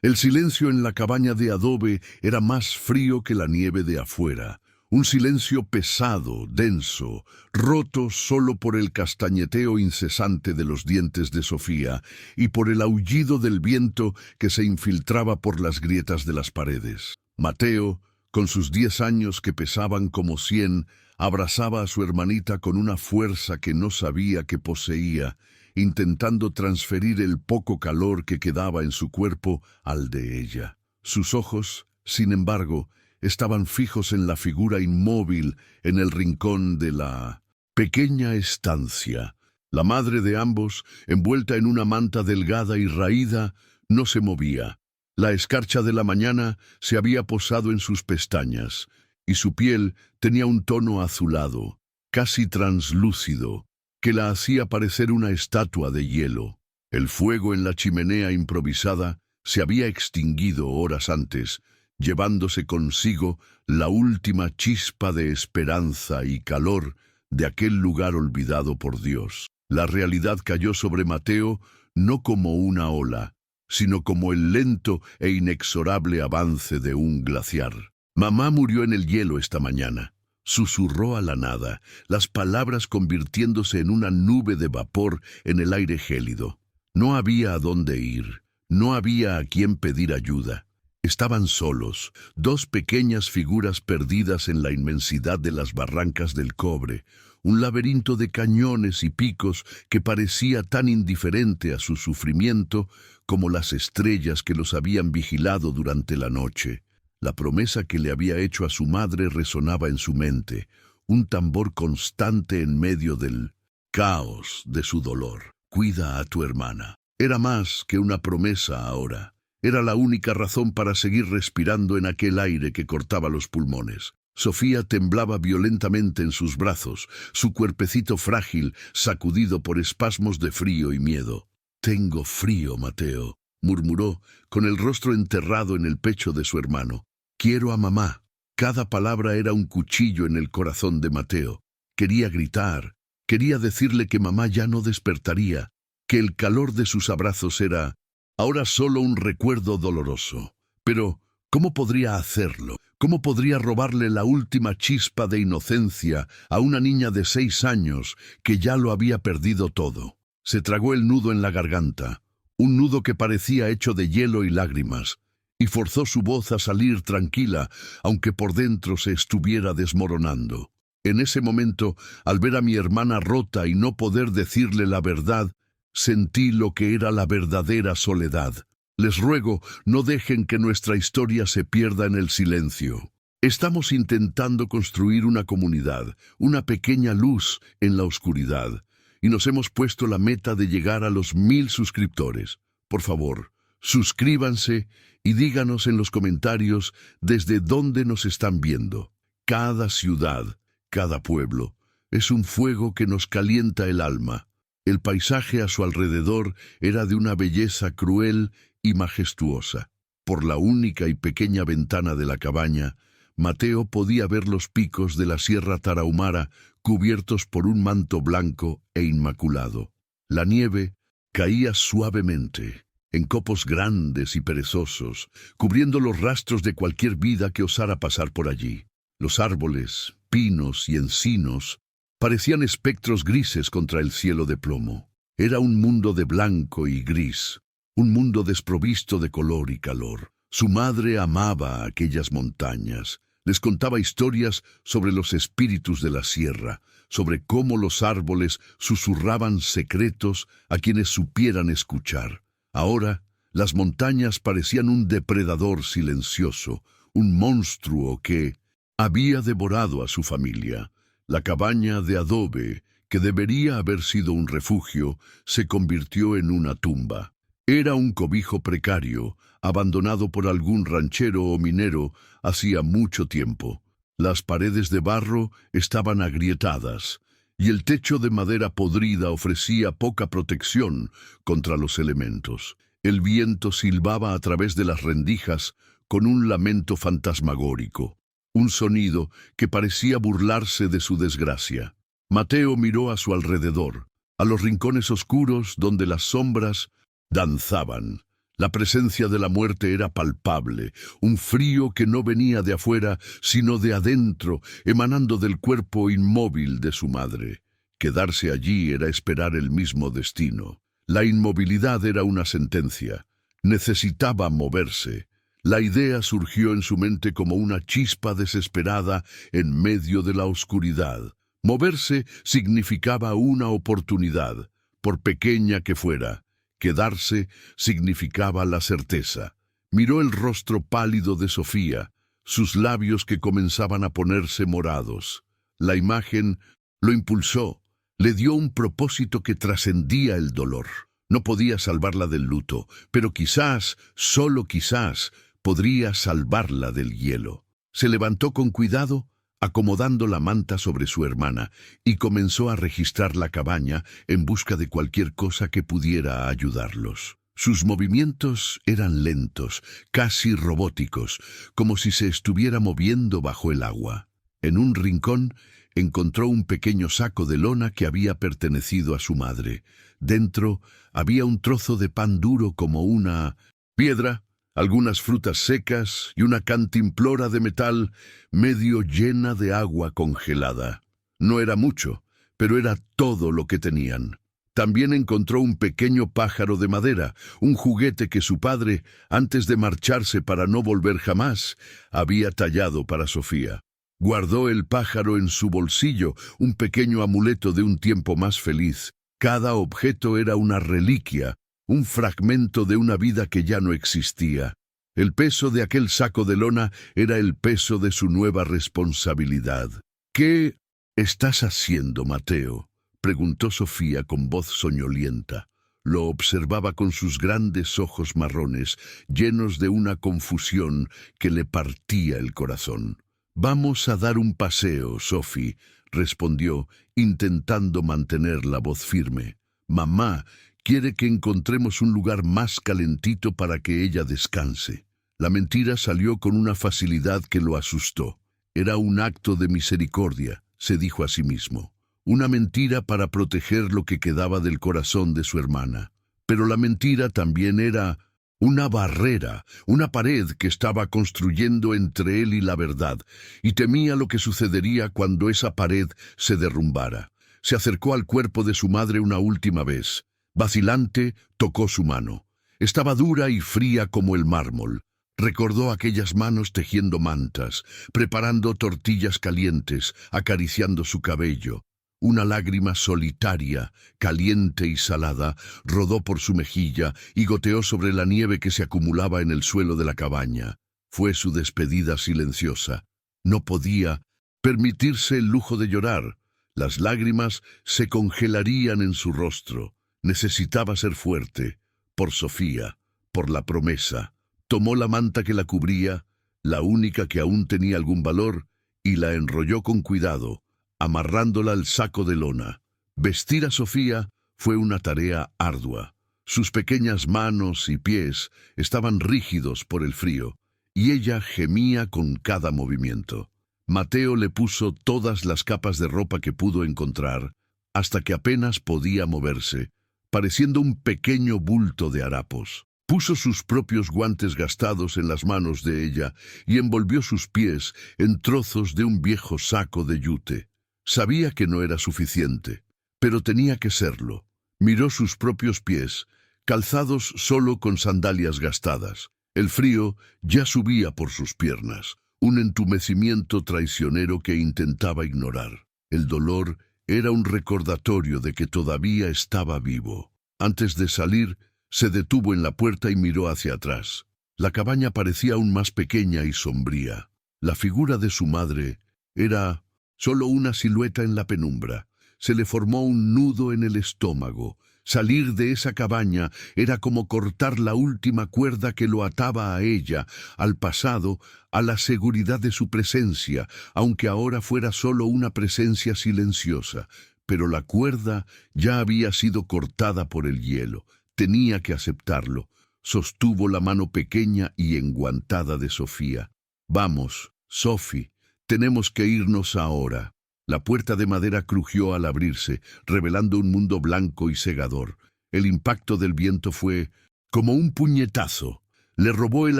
El silencio en la cabaña de adobe era más frío que la nieve de afuera. Un silencio pesado, denso, roto solo por el castañeteo incesante de los dientes de Sofía y por el aullido del viento que se infiltraba por las grietas de las paredes. Mateo, con sus 10 años que pesaban como 100, abrazaba a su hermanita con una fuerza que no sabía que poseía, intentando transferir el poco calor que quedaba en su cuerpo al de ella. Sus ojos, sin embargo, estaban fijos en la figura inmóvil en el rincón de la pequeña estancia. La madre de ambos, envuelta en una manta delgada y raída, no se movía. La escarcha de la mañana se había posado en sus pestañas, y su piel tenía un tono azulado, casi translúcido, que la hacía parecer una estatua de hielo. El fuego en la chimenea improvisada se había extinguido horas antes, llevándose consigo la última chispa de esperanza y calor de aquel lugar olvidado por Dios. La realidad cayó sobre Mateo no como una ola, sino como el lento e inexorable avance de un glaciar. «Mamá murió en el hielo esta mañana», susurró a la nada, las palabras convirtiéndose en una nube de vapor en el aire gélido. No había a dónde ir, no había a quién pedir ayuda. Estaban solos, dos pequeñas figuras perdidas en la inmensidad de las barrancas del cobre, un laberinto de cañones y picos que parecía tan indiferente a su sufrimiento como las estrellas que los habían vigilado durante la noche. La promesa que le había hecho a su madre resonaba en su mente, un tambor constante en medio del caos de su dolor. «Cuida a tu hermana». Era más que una promesa ahora. Era la única razón para seguir respirando en aquel aire que cortaba los pulmones. Sofía temblaba violentamente en sus brazos, su cuerpecito frágil sacudido por espasmos de frío y miedo. «Tengo frío, Mateo», murmuró, con el rostro enterrado en el pecho de su hermano. «Quiero a mamá». Cada palabra era un cuchillo en el corazón de Mateo. Quería gritar, quería decirle que mamá ya no despertaría, que el calor de sus abrazos era ahora solo un recuerdo doloroso. Pero, ¿cómo podría hacerlo? ¿Cómo podría robarle la última chispa de inocencia a una niña de 6 años que ya lo había perdido todo? Se tragó el nudo en la garganta, un nudo que parecía hecho de hielo y lágrimas, y forzó su voz a salir tranquila, aunque por dentro se estuviera desmoronando. En ese momento, al ver a mi hermana rota y no poder decirle la verdad, sentí lo que era la verdadera soledad. Les ruego, no dejen que nuestra historia se pierda en el silencio. Estamos intentando construir una comunidad, una pequeña luz en la oscuridad, y nos hemos puesto la meta de llegar a los 1000 suscriptores. Por favor, suscríbanse y díganos en los comentarios desde dónde nos están viendo. Cada ciudad, cada pueblo, es un fuego que nos calienta el alma. El paisaje a su alrededor era de una belleza cruel y majestuosa. Por la única y pequeña ventana de la cabaña, Mateo podía ver los picos de la Sierra Tarahumara cubiertos por un manto blanco e inmaculado. La nieve caía suavemente, en copos grandes y perezosos, cubriendo los rastros de cualquier vida que osara pasar por allí. Los árboles, pinos y encinos parecían espectros grises contra el cielo de plomo. Era un mundo de blanco y gris, un mundo desprovisto de color y calor. Su madre amaba aquellas montañas. Les contaba historias sobre los espíritus de la sierra, sobre cómo los árboles susurraban secretos a quienes supieran escuchar. Ahora, las montañas parecían un depredador silencioso, un monstruo que había devorado a su familia. La cabaña de adobe, que debería haber sido un refugio, se convirtió en una tumba. Era un cobijo precario, abandonado por algún ranchero o minero hacía mucho tiempo. Las paredes de barro estaban agrietadas, y el techo de madera podrida ofrecía poca protección contra los elementos. El viento silbaba a través de las rendijas con un lamento fantasmagórico, un sonido que parecía burlarse de su desgracia. Mateo miró a su alrededor, a los rincones oscuros donde las sombras danzaban. La presencia de la muerte era palpable, un frío que no venía de afuera, sino de adentro, emanando del cuerpo inmóvil de su madre. Quedarse allí era esperar el mismo destino. La inmovilidad era una sentencia. Necesitaba moverse. La idea surgió en su mente como una chispa desesperada en medio de la oscuridad. Moverse significaba una oportunidad, por pequeña que fuera. Quedarse significaba la certeza. Miró el rostro pálido de Sofía, sus labios que comenzaban a ponerse morados. La imagen lo impulsó, le dio un propósito que trascendía el dolor. No podía salvarla del luto, pero quizás, solo quizás, podría salvarla del hielo. Se levantó con cuidado, acomodando la manta sobre su hermana, y comenzó a registrar la cabaña en busca de cualquier cosa que pudiera ayudarlos. Sus movimientos eran lentos, casi robóticos, como si se estuviera moviendo bajo el agua. En un rincón encontró un pequeño saco de lona que había pertenecido a su madre. Dentro había un trozo de pan duro como una piedra, algunas frutas secas y una cantimplora de metal medio llena de agua congelada. No era mucho, pero era todo lo que tenían. También encontró un pequeño pájaro de madera, un juguete que su padre, antes de marcharse para no volver jamás, había tallado para Sofía. Guardó el pájaro en su bolsillo, un pequeño amuleto de un tiempo más feliz. Cada objeto era una reliquia, un fragmento de una vida que ya no existía. El peso de aquel saco de lona era el peso de su nueva responsabilidad. «¿Qué estás haciendo, Mateo?», preguntó Sofía con voz soñolienta. Lo observaba con sus grandes ojos marrones, llenos de una confusión que le partía el corazón. «Vamos a dar un paseo, Sophie», respondió, intentando mantener la voz firme. «Mamá quiere que encontremos un lugar más calentito para que ella descanse». La mentira salió con una facilidad que lo asustó. Era un acto de misericordia, se dijo a sí mismo. Una mentira para proteger lo que quedaba del corazón de su hermana. Pero la mentira también era una barrera, una pared que estaba construyendo entre él y la verdad, y temía lo que sucedería cuando esa pared se derrumbara. Se acercó al cuerpo de su madre una última vez. Vacilante, tocó su mano. Estaba dura y fría como el mármol. Recordó aquellas manos tejiendo mantas, preparando tortillas calientes, acariciando su cabello. Una lágrima solitaria, caliente y salada, rodó por su mejilla y goteó sobre la nieve que se acumulaba en el suelo de la cabaña. Fue su despedida silenciosa. No podía permitirse el lujo de llorar. Las lágrimas se congelarían en su rostro. Necesitaba ser fuerte, por Sofía, por la promesa. Tomó la manta que la cubría, la única que aún tenía algún valor, y la enrolló con cuidado, amarrándola al saco de lona. Vestir a Sofía fue una tarea ardua. Sus pequeñas manos y pies estaban rígidos por el frío, y ella gemía con cada movimiento. Mateo le puso todas las capas de ropa que pudo encontrar, hasta que apenas podía moverse, pareciendo un pequeño bulto de harapos. Puso sus propios guantes gastados en las manos de ella y envolvió sus pies en trozos de un viejo saco de yute. Sabía que no era suficiente, pero tenía que serlo. Miró sus propios pies, calzados solo con sandalias gastadas. El frío ya subía por sus piernas, un entumecimiento traicionero que intentaba ignorar. El dolor era un recordatorio de que todavía estaba vivo. Antes de salir, se detuvo en la puerta y miró hacia atrás. La cabaña parecía aún más pequeña y sombría. La figura de su madre era solo una silueta en la penumbra. Se le formó un nudo en el estómago. Salir de esa cabaña era como cortar la última cuerda que lo ataba a ella, al pasado, a la seguridad de su presencia, aunque ahora fuera solo una presencia silenciosa. Pero la cuerda ya había sido cortada por el hielo. Tenía que aceptarlo. Sostuvo la mano pequeña y enguantada de Sofía. «Vamos, Sophie, tenemos que irnos ahora». La puerta de madera crujió al abrirse, revelando un mundo blanco y cegador. El impacto del viento fue como un puñetazo. Le robó el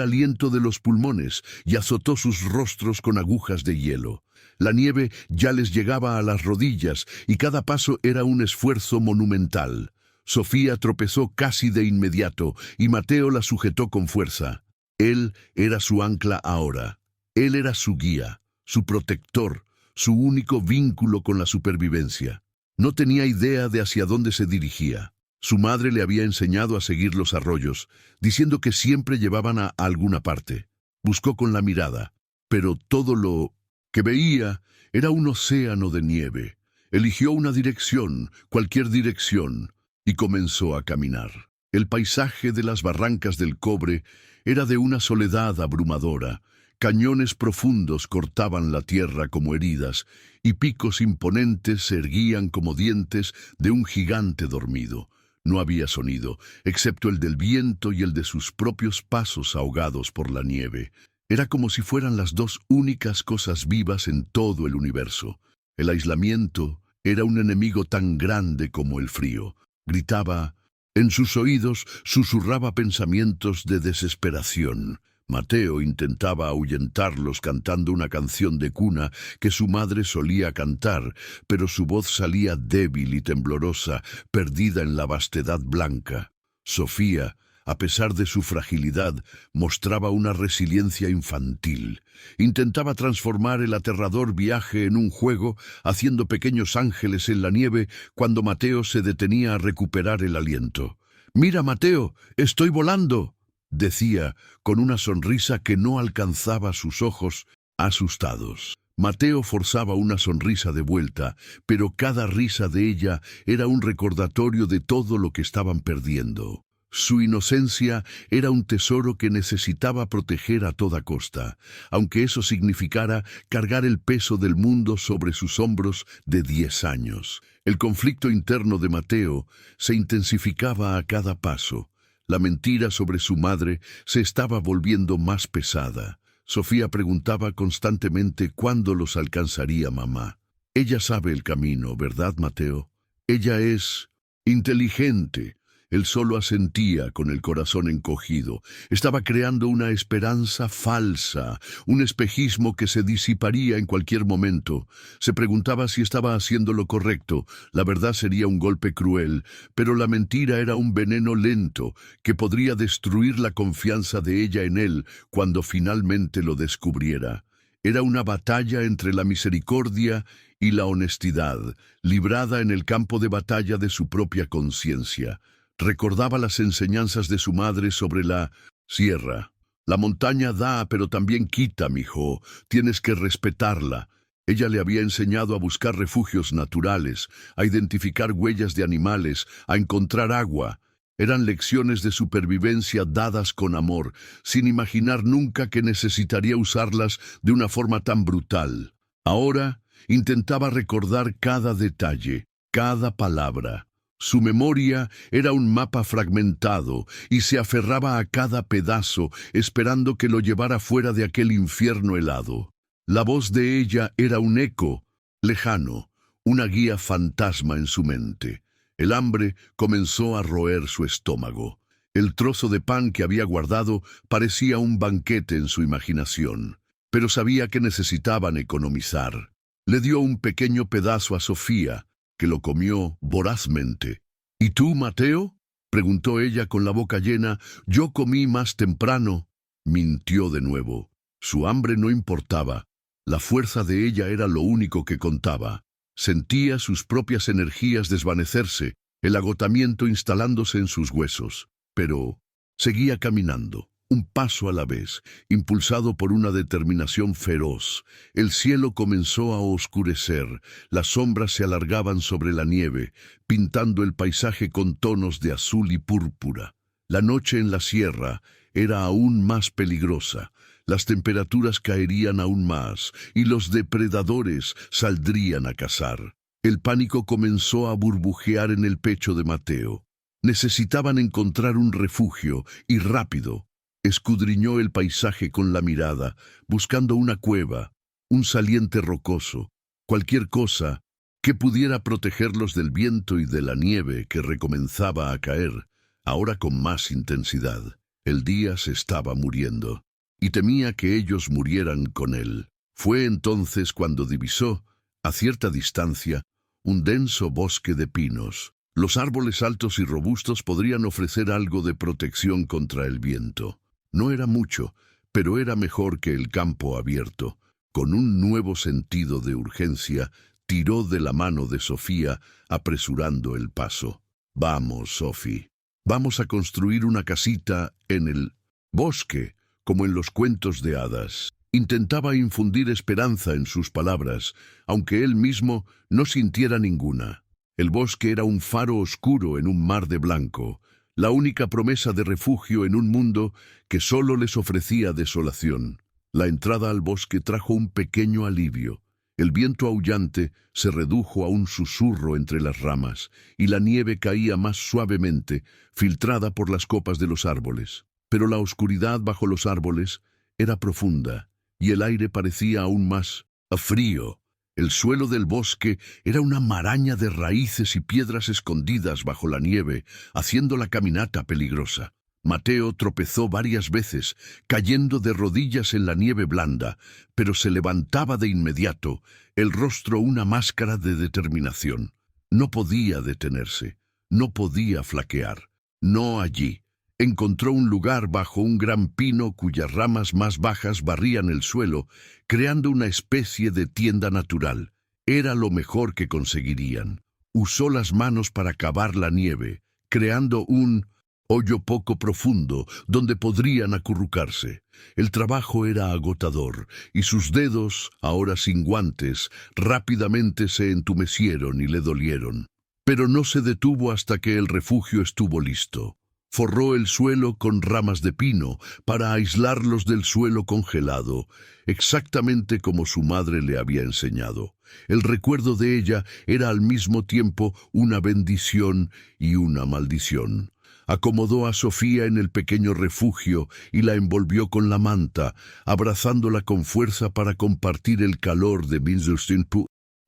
aliento de los pulmones y azotó sus rostros con agujas de hielo. La nieve ya les llegaba a las rodillas y cada paso era un esfuerzo monumental. Sofía tropezó casi de inmediato y Mateo la sujetó con fuerza. Él era su ancla ahora. Él era su guía, su protector, su único vínculo con la supervivencia. No tenía idea de hacia dónde se dirigía. Su madre le había enseñado a seguir los arroyos, diciendo que siempre llevaban a alguna parte. Buscó con la mirada, pero todo lo que veía era un océano de nieve. Eligió una dirección, cualquier dirección, y comenzó a caminar. El paisaje de las barrancas del Cobre era de una soledad abrumadora. Cañones profundos cortaban la tierra como heridas, y picos imponentes se erguían como dientes de un gigante dormido. No había sonido, excepto el del viento y el de sus propios pasos ahogados por la nieve. Era como si fueran las dos únicas cosas vivas en todo el universo. El aislamiento era un enemigo tan grande como el frío. Gritaba, en sus oídos susurraba pensamientos de desesperación. Mateo intentaba ahuyentarlos cantando una canción de cuna que su madre solía cantar, pero su voz salía débil y temblorosa, perdida en la vastedad blanca. Sofía, a pesar de su fragilidad, mostraba una resiliencia infantil. Intentaba transformar el aterrador viaje en un juego, haciendo pequeños ángeles en la nieve cuando Mateo se detenía a recuperar el aliento. «Mira, Mateo, estoy volando», decía, con una sonrisa que no alcanzaba sus ojos, asustados. Mateo forzaba una sonrisa de vuelta, pero cada risa de ella era un recordatorio de todo lo que estaban perdiendo. Su inocencia era un tesoro que necesitaba proteger a toda costa, aunque eso significara cargar el peso del mundo sobre sus hombros de 10 años. El conflicto interno de Mateo se intensificaba a cada paso. La mentira sobre su madre se estaba volviendo más pesada. Sofía preguntaba constantemente cuándo los alcanzaría mamá. Ella sabe el camino, ¿verdad, Mateo? Ella es inteligente. Él solo asentía con el corazón encogido. Estaba creando una esperanza falsa, un espejismo que se disiparía en cualquier momento. Se preguntaba si estaba haciendo lo correcto. La verdad sería un golpe cruel, pero la mentira era un veneno lento que podría destruir la confianza de ella en él cuando finalmente lo descubriera. Era una batalla entre la misericordia y la honestidad, librada en el campo de batalla de su propia conciencia. Recordaba las enseñanzas de su madre sobre la sierra. La montaña da, pero también quita, mijo. Tienes que respetarla. Ella le había enseñado a buscar refugios naturales, a identificar huellas de animales, a encontrar agua. Eran lecciones de supervivencia dadas con amor, sin imaginar nunca que necesitaría usarlas de una forma tan brutal. Ahora intentaba recordar cada detalle, cada palabra. Su memoria era un mapa fragmentado y se aferraba a cada pedazo, esperando que lo llevara fuera de aquel infierno helado. La voz de ella era un eco, lejano, una guía fantasma en su mente. El hambre comenzó a roer su estómago. El trozo de pan que había guardado parecía un banquete en su imaginación, pero sabía que necesitaban economizar. Le dio un pequeño pedazo a Sofía, que lo comió vorazmente. ¿Y tú, Mateo?, preguntó ella con la boca llena. «Yo comí más temprano». Mintió de nuevo. Su hambre no importaba. La fuerza de ella era lo único que contaba. Sentía sus propias energías desvanecerse, el agotamiento instalándose en sus huesos. Pero seguía caminando, un paso a la vez, impulsado por una determinación feroz. El cielo comenzó a oscurecer, las sombras se alargaban sobre la nieve, pintando el paisaje con tonos de azul y púrpura. La noche en la sierra era aún más peligrosa. Las temperaturas caerían aún más y los depredadores saldrían a cazar. El pánico comenzó a burbujear en el pecho de Mateo. Necesitaban encontrar un refugio, y rápido. Escudriñó el paisaje con la mirada, buscando una cueva, un saliente rocoso, cualquier cosa que pudiera protegerlos del viento y de la nieve que recomenzaba a caer. ahora con más intensidad. El día se estaba muriendo, y temía que ellos murieran con él. Fue entonces cuando divisó, a cierta distancia, un denso bosque de pinos. Los árboles altos y robustos podrían ofrecer algo de protección contra el viento. No era mucho, pero era mejor que el campo abierto. Con un nuevo sentido de urgencia, tiró de la mano de Sofía, apresurando el paso. «Vamos, Sophie. Vamos a construir una casita en el bosque, como en los cuentos de hadas». Intentaba infundir esperanza en sus palabras, aunque él mismo no sintiera ninguna. El bosque era un faro oscuro en un mar de blanco, la única promesa de refugio en un mundo que solo les ofrecía desolación. La entrada al bosque trajo un pequeño alivio. El viento aullante se redujo a un susurro entre las ramas, y la nieve caía más suavemente, filtrada por las copas de los árboles. Pero la oscuridad bajo los árboles era profunda, y el aire parecía aún más frío. El suelo del bosque era una maraña de raíces y piedras escondidas bajo la nieve, haciendo la caminata peligrosa. Mateo tropezó varias veces, cayendo de rodillas en la nieve blanda, pero se levantaba de inmediato, el rostro una máscara de determinación. No podía detenerse, no podía flaquear, no allí. Encontró un lugar bajo un gran pino cuyas ramas más bajas barrían el suelo, creando una especie de tienda natural. Era lo mejor que conseguirían. Usó las manos para cavar la nieve, creando un hoyo poco profundo donde podrían acurrucarse. El trabajo era agotador, y sus dedos, ahora sin guantes, rápidamente se entumecieron y le dolieron. Pero no se detuvo hasta que el refugio estuvo listo. Forró el suelo con ramas de pino para aislarlos del suelo congelado, exactamente como su madre le había enseñado. El recuerdo de ella era al mismo tiempo una bendición y una maldición. Acomodó a Sofía en el pequeño refugio y la envolvió con la manta, abrazándola con fuerza para compartir el calor de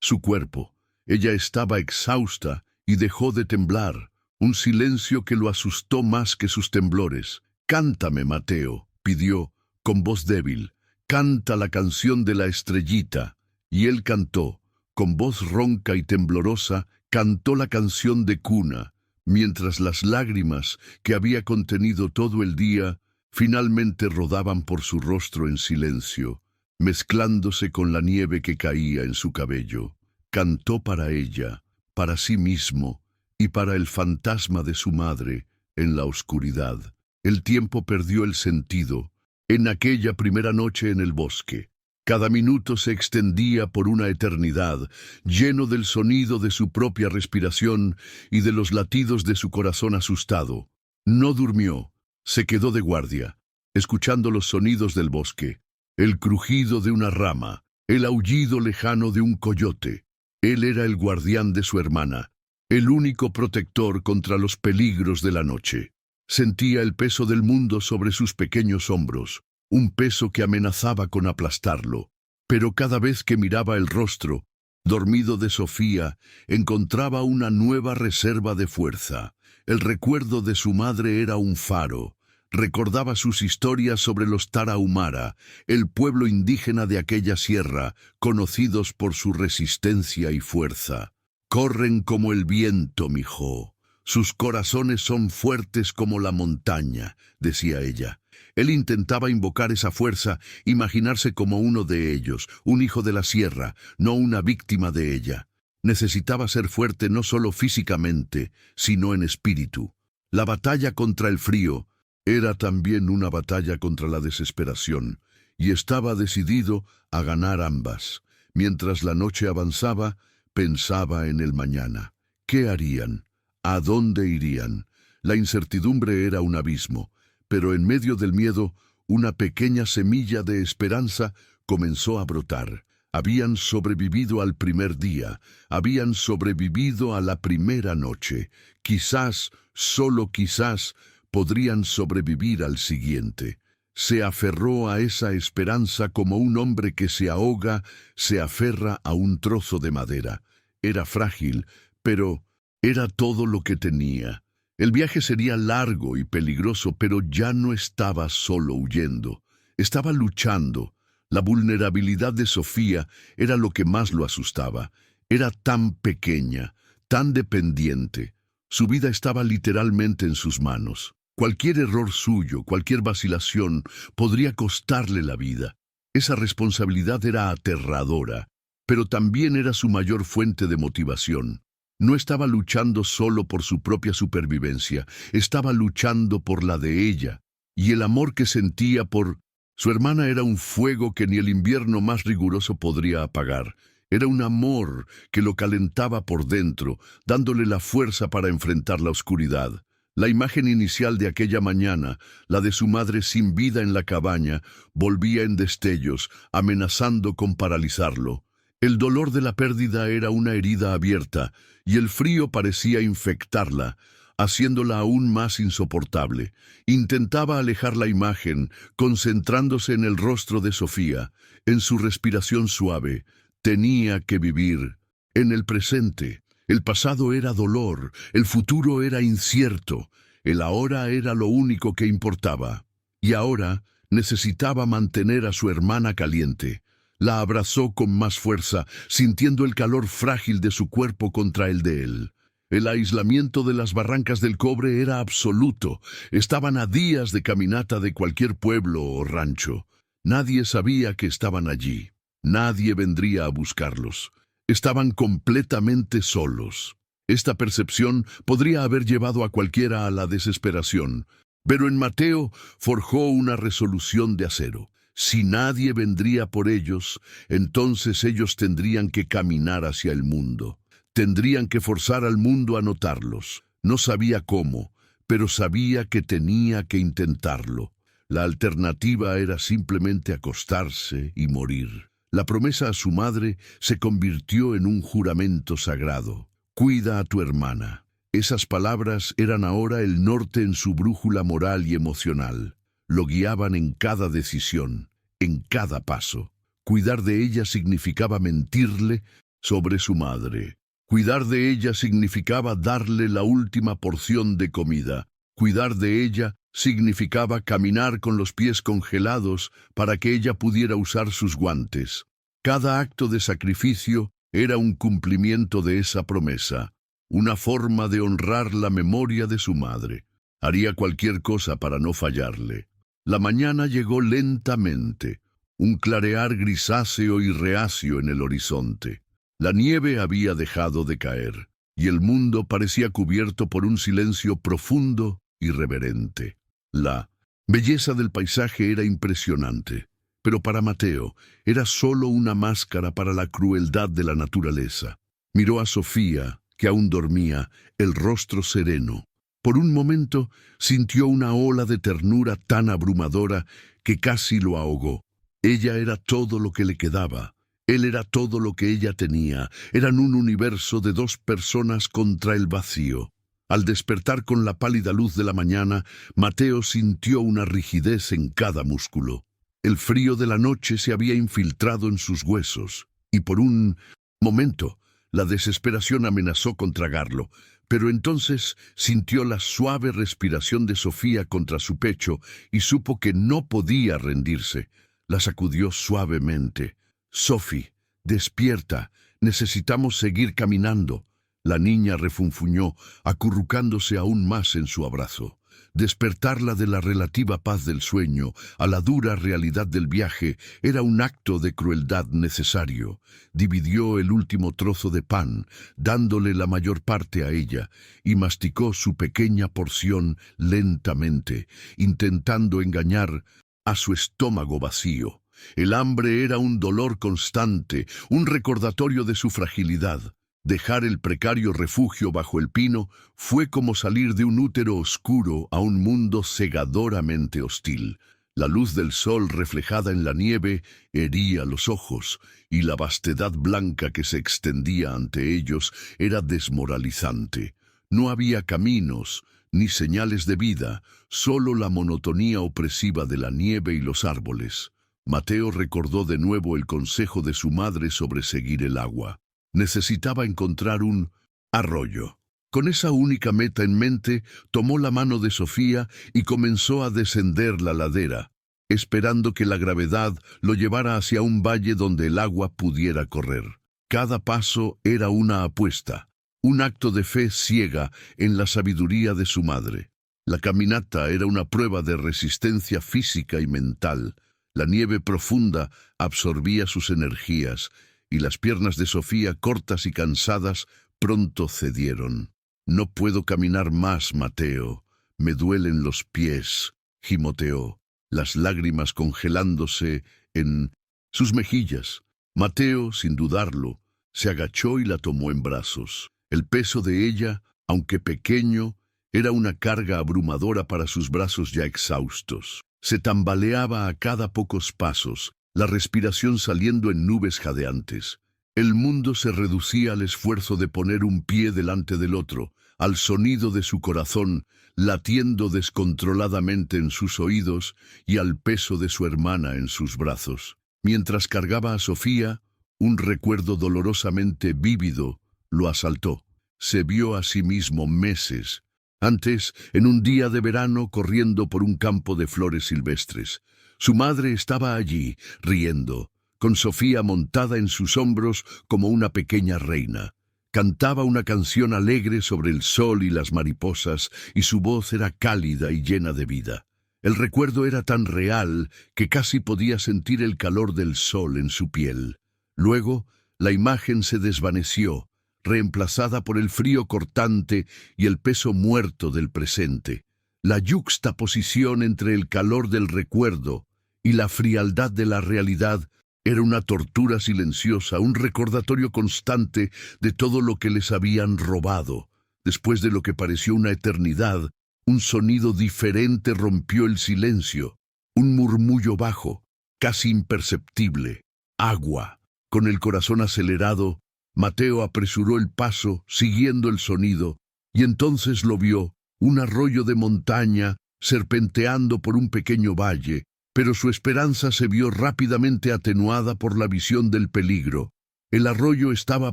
su cuerpo. Ella estaba exhausta y dejó de temblar. Un silencio que lo asustó más que sus temblores. «Cántame, Mateo», pidió, con voz débil. «Canta la canción de la estrellita». Y él cantó, con voz ronca y temblorosa, cantó la canción de cuna, mientras las lágrimas, que había contenido todo el día, finalmente rodaban por su rostro en silencio, mezclándose con la nieve que caía en su cabello. Cantó para ella, para sí mismo, y para el fantasma de su madre, en la oscuridad. El tiempo perdió el sentido, en aquella primera noche en el bosque. Cada minuto se extendía por una eternidad, lleno del sonido de su propia respiración y de los latidos de su corazón asustado. No durmió, se quedó de guardia, escuchando los sonidos del bosque, el crujido de una rama, el aullido lejano de un coyote. Él era el guardián de su hermana, el único protector contra los peligros de la noche. Sentía el peso del mundo sobre sus pequeños hombros, un peso que amenazaba con aplastarlo. Pero cada vez que miraba el rostro, dormido de Sofía, encontraba una nueva reserva de fuerza. El recuerdo de su madre era un faro. Recordaba sus historias sobre los Tarahumara, el pueblo indígena de aquella sierra, conocidos por su resistencia y fuerza. «Corren como el viento, mijo. Sus corazones son fuertes como la montaña», decía ella. Él intentaba invocar esa fuerza, imaginarse como uno de ellos, un hijo de la sierra, no una víctima de ella. Necesitaba ser fuerte no solo físicamente, sino en espíritu. La batalla contra el frío era también una batalla contra la desesperación, y estaba decidido a ganar ambas. Mientras la noche avanzaba, pensaba en el mañana. ¿Qué harían? ¿A dónde irían? La incertidumbre era un abismo, pero en medio del miedo, una pequeña semilla de esperanza comenzó a brotar. Habían sobrevivido al primer día, habían sobrevivido a la primera noche. Quizás, solo quizás, podrían sobrevivir al siguiente. Se aferró a esa esperanza como un hombre que se ahoga, se aferra a un trozo de madera. Era frágil, pero era todo lo que tenía. El viaje sería largo y peligroso, pero ya no estaba solo huyendo. Estaba luchando. La vulnerabilidad de Sofía era lo que más lo asustaba. Era tan pequeña, tan dependiente. Su vida estaba literalmente en sus manos. Cualquier error suyo, cualquier vacilación, podría costarle la vida. Esa responsabilidad era aterradora, pero también era su mayor fuente de motivación. No estaba luchando solo por su propia supervivencia, estaba luchando por la de ella, y el amor que sentía por su hermana era un fuego que ni el invierno más riguroso podría apagar. Era un amor que lo calentaba por dentro, dándole la fuerza para enfrentar la oscuridad. La imagen inicial de aquella mañana, la de su madre sin vida en la cabaña, volvía en destellos, amenazando con paralizarlo. El dolor de la pérdida era una herida abierta, y el frío parecía infectarla, haciéndola aún más insoportable. Intentaba alejar la imagen, concentrándose en el rostro de Sofía, en su respiración suave. Tenía que vivir en el presente. El pasado era dolor, el futuro era incierto, el ahora era lo único que importaba. Y ahora necesitaba mantener a su hermana caliente. La abrazó con más fuerza, sintiendo el calor frágil de su cuerpo contra el de él. El aislamiento de las barrancas del Cobre era absoluto. Estaban a días de caminata de cualquier pueblo o rancho. Nadie sabía que estaban allí. Nadie vendría a buscarlos. Estaban completamente solos. Esta percepción podría haber llevado a cualquiera a la desesperación, pero en Mateo forjó una resolución de acero. Si nadie vendría por ellos, entonces ellos tendrían que caminar hacia el mundo. Tendrían que forzar al mundo a notarlos. No sabía cómo, pero sabía que tenía que intentarlo. La alternativa era simplemente acostarse y morir. La promesa a su madre se convirtió en un juramento sagrado. Cuida a tu hermana. Esas palabras eran ahora el norte en su brújula moral y emocional. Lo guiaban en cada decisión, en cada paso. Cuidar de ella significaba mentirle sobre su madre. Cuidar de ella significaba darle la última porción de comida. Cuidar de ella significaba caminar con los pies congelados para que ella pudiera usar sus guantes. Cada acto de sacrificio era un cumplimiento de esa promesa, una forma de honrar la memoria de su madre. Haría cualquier cosa para no fallarle. La mañana llegó lentamente, un clarear grisáceo y reacio en el horizonte. La nieve había dejado de caer, y el mundo parecía cubierto por un silencio profundo y reverente. La belleza del paisaje era impresionante, pero para Mateo era solo una máscara para la crueldad de la naturaleza. Miró a Sofía, que aún dormía, el rostro sereno. Por un momento sintió una ola de ternura tan abrumadora que casi lo ahogó. Ella era todo lo que le quedaba. Él era todo lo que ella tenía. Eran un universo de dos personas contra el vacío. Al despertar con la pálida luz de la mañana, Mateo sintió una rigidez en cada músculo. El frío de la noche se había infiltrado en sus huesos, y por un momento la desesperación amenazó con tragarlo, pero entonces sintió la suave respiración de Sofía contra su pecho y supo que no podía rendirse. La sacudió suavemente. «Sophie, despierta, necesitamos seguir caminando». La niña refunfuñó, acurrucándose aún más en su abrazo. Despertarla de la relativa paz del sueño a la dura realidad del viaje era un acto de crueldad necesario. Dividió el último trozo de pan, dándole la mayor parte a ella, y masticó su pequeña porción lentamente, intentando engañar a su estómago vacío. El hambre era un dolor constante, un recordatorio de su fragilidad. Dejar el precario refugio bajo el pino fue como salir de un útero oscuro a un mundo cegadoramente hostil. La luz del sol reflejada en la nieve hería los ojos, y la vastedad blanca que se extendía ante ellos era desmoralizante. No había caminos, ni señales de vida, solo la monotonía opresiva de la nieve y los árboles. Mateo recordó de nuevo el consejo de su madre sobre seguir el agua. Necesitaba encontrar un arroyo. Con esa única meta en mente, tomó la mano de Sofía y comenzó a descender la ladera, esperando que la gravedad lo llevara hacia un valle donde el agua pudiera correr. Cada paso era una apuesta, un acto de fe ciega en la sabiduría de su madre. La caminata era una prueba de resistencia física y mental. La nieve profunda absorbía sus energías, y las piernas de Sofía, cortas y cansadas, pronto cedieron. «No puedo caminar más, Mateo. Me duelen los pies», gimoteó, las lágrimas congelándose en sus mejillas. Mateo, sin dudarlo, se agachó y la tomó en brazos. El peso de ella, aunque pequeño, era una carga abrumadora para sus brazos ya exhaustos. Se tambaleaba a cada pocos pasos, la respiración saliendo en nubes jadeantes. El mundo se reducía al esfuerzo de poner un pie delante del otro, al sonido de su corazón latiendo descontroladamente en sus oídos y al peso de su hermana en sus brazos. Mientras cargaba a Sofía, un recuerdo dolorosamente vívido lo asaltó. Se vio a sí mismo meses antes, en un día de verano, corriendo por un campo de flores silvestres. Su madre estaba allí, riendo, con Sofía montada en sus hombros como una pequeña reina. Cantaba una canción alegre sobre el sol y las mariposas, y su voz era cálida y llena de vida. El recuerdo era tan real que casi podía sentir el calor del sol en su piel. Luego, la imagen se desvaneció, reemplazada por el frío cortante y el peso muerto del presente. La yuxtaposición entre el calor del recuerdo y la frialdad de la realidad era una tortura silenciosa, un recordatorio constante de todo lo que les habían robado. Después de lo que pareció una eternidad, un sonido diferente rompió el silencio, un murmullo bajo, casi imperceptible. Agua. Con el corazón acelerado, Mateo apresuró el paso, siguiendo el sonido, y entonces lo vio, un arroyo de montaña, serpenteando por un pequeño valle, pero su esperanza se vio rápidamente atenuada por la visión del peligro. El arroyo estaba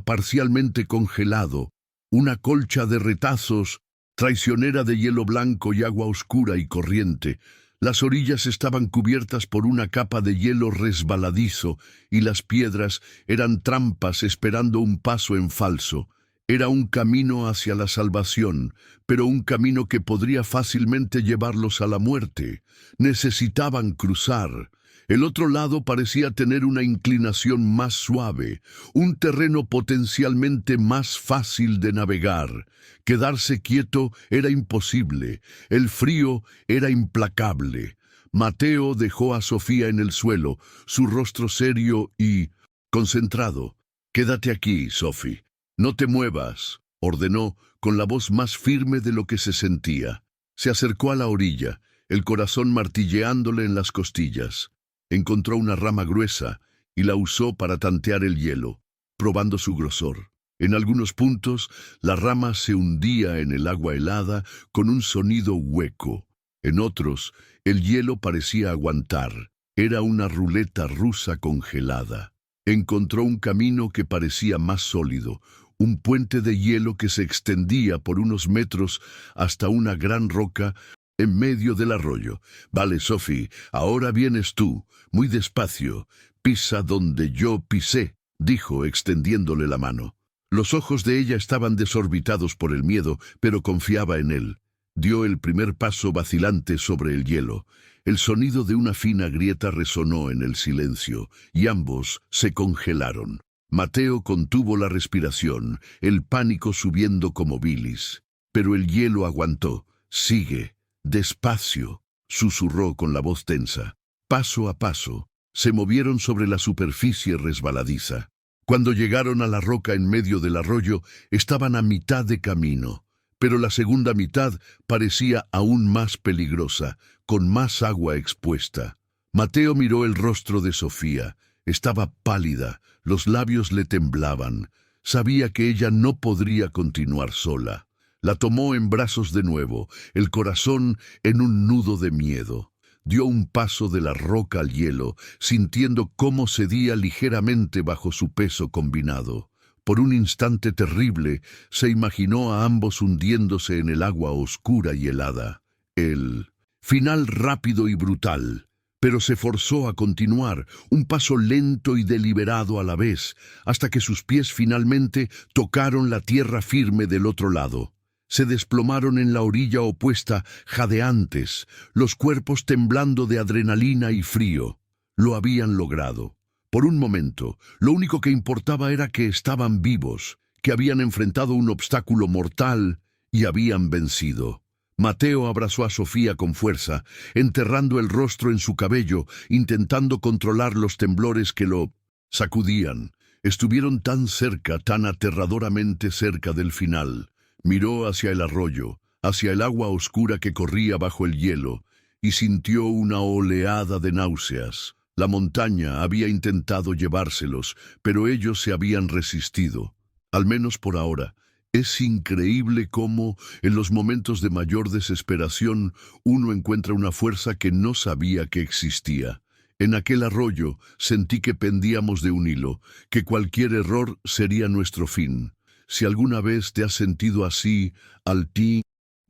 parcialmente congelado, una colcha de retazos, traicionera de hielo blanco y agua oscura y corriente. Las orillas estaban cubiertas por una capa de hielo resbaladizo y las piedras eran trampas esperando un paso en falso. Era un camino hacia la salvación, pero un camino que podría fácilmente llevarlos a la muerte. Necesitaban cruzar. El otro lado parecía tener una inclinación más suave, un terreno potencialmente más fácil de navegar. Quedarse quieto era imposible. El frío era implacable. Mateo dejó a Sofía en el suelo, su rostro serio y concentrado. «Quédate aquí, Sophie. No te muevas», ordenó con la voz más firme de lo que se sentía. Se acercó a la orilla, el corazón martilleándole en las costillas. Encontró una rama gruesa y la usó para tantear el hielo, probando su grosor. En algunos puntos, la rama se hundía en el agua helada con un sonido hueco. En otros, el hielo parecía aguantar. Era una ruleta rusa congelada. Encontró un camino que parecía más sólido, un puente de hielo que se extendía por unos metros hasta una gran roca en medio del arroyo. «Vale, Sophie, ahora vienes tú, muy despacio. Pisa donde yo pisé», dijo, extendiéndole la mano. Los ojos de ella estaban desorbitados por el miedo, pero confiaba en él. Dio el primer paso vacilante sobre el hielo. El sonido de una fina grieta resonó en el silencio, y ambos se congelaron. Mateo contuvo la respiración, el pánico subiendo como bilis. Pero el hielo aguantó. «Sigue, despacio», susurró con la voz tensa. Paso a paso, se movieron sobre la superficie resbaladiza. Cuando llegaron a la roca en medio del arroyo, estaban a mitad de camino. Pero la segunda mitad parecía aún más peligrosa, con más agua expuesta. Mateo miró el rostro de Sofía. Estaba pálida, los labios le temblaban. Sabía que ella no podría continuar sola. La tomó en brazos de nuevo, el corazón en un nudo de miedo. Dio un paso de la roca al hielo, sintiendo cómo cedía ligeramente bajo su peso combinado. Por un instante terrible, se imaginó a ambos hundiéndose en el agua oscura y helada. El final rápido y brutal, pero se forzó a continuar, un paso lento y deliberado a la vez, hasta que sus pies finalmente tocaron la tierra firme del otro lado. Se desplomaron en la orilla opuesta, jadeantes, los cuerpos temblando de adrenalina y frío. Lo habían logrado. Por un momento, lo único que importaba era que estaban vivos, que habían enfrentado un obstáculo mortal y habían vencido. Mateo abrazó a Sofía con fuerza, enterrando el rostro en su cabello, intentando controlar los temblores que lo sacudían. Estuvieron tan cerca, tan aterradoramente cerca del final. Miró hacia el arroyo, hacia el agua oscura que corría bajo el hielo, y sintió una oleada de náuseas. La montaña había intentado llevárselos, pero ellos se habían resistido, al menos por ahora. Es increíble cómo, en los momentos de mayor desesperación, uno encuentra una fuerza que no sabía que existía. En aquel arroyo sentí que pendíamos de un hilo, que cualquier error sería nuestro fin. Si alguna vez te has sentido así, al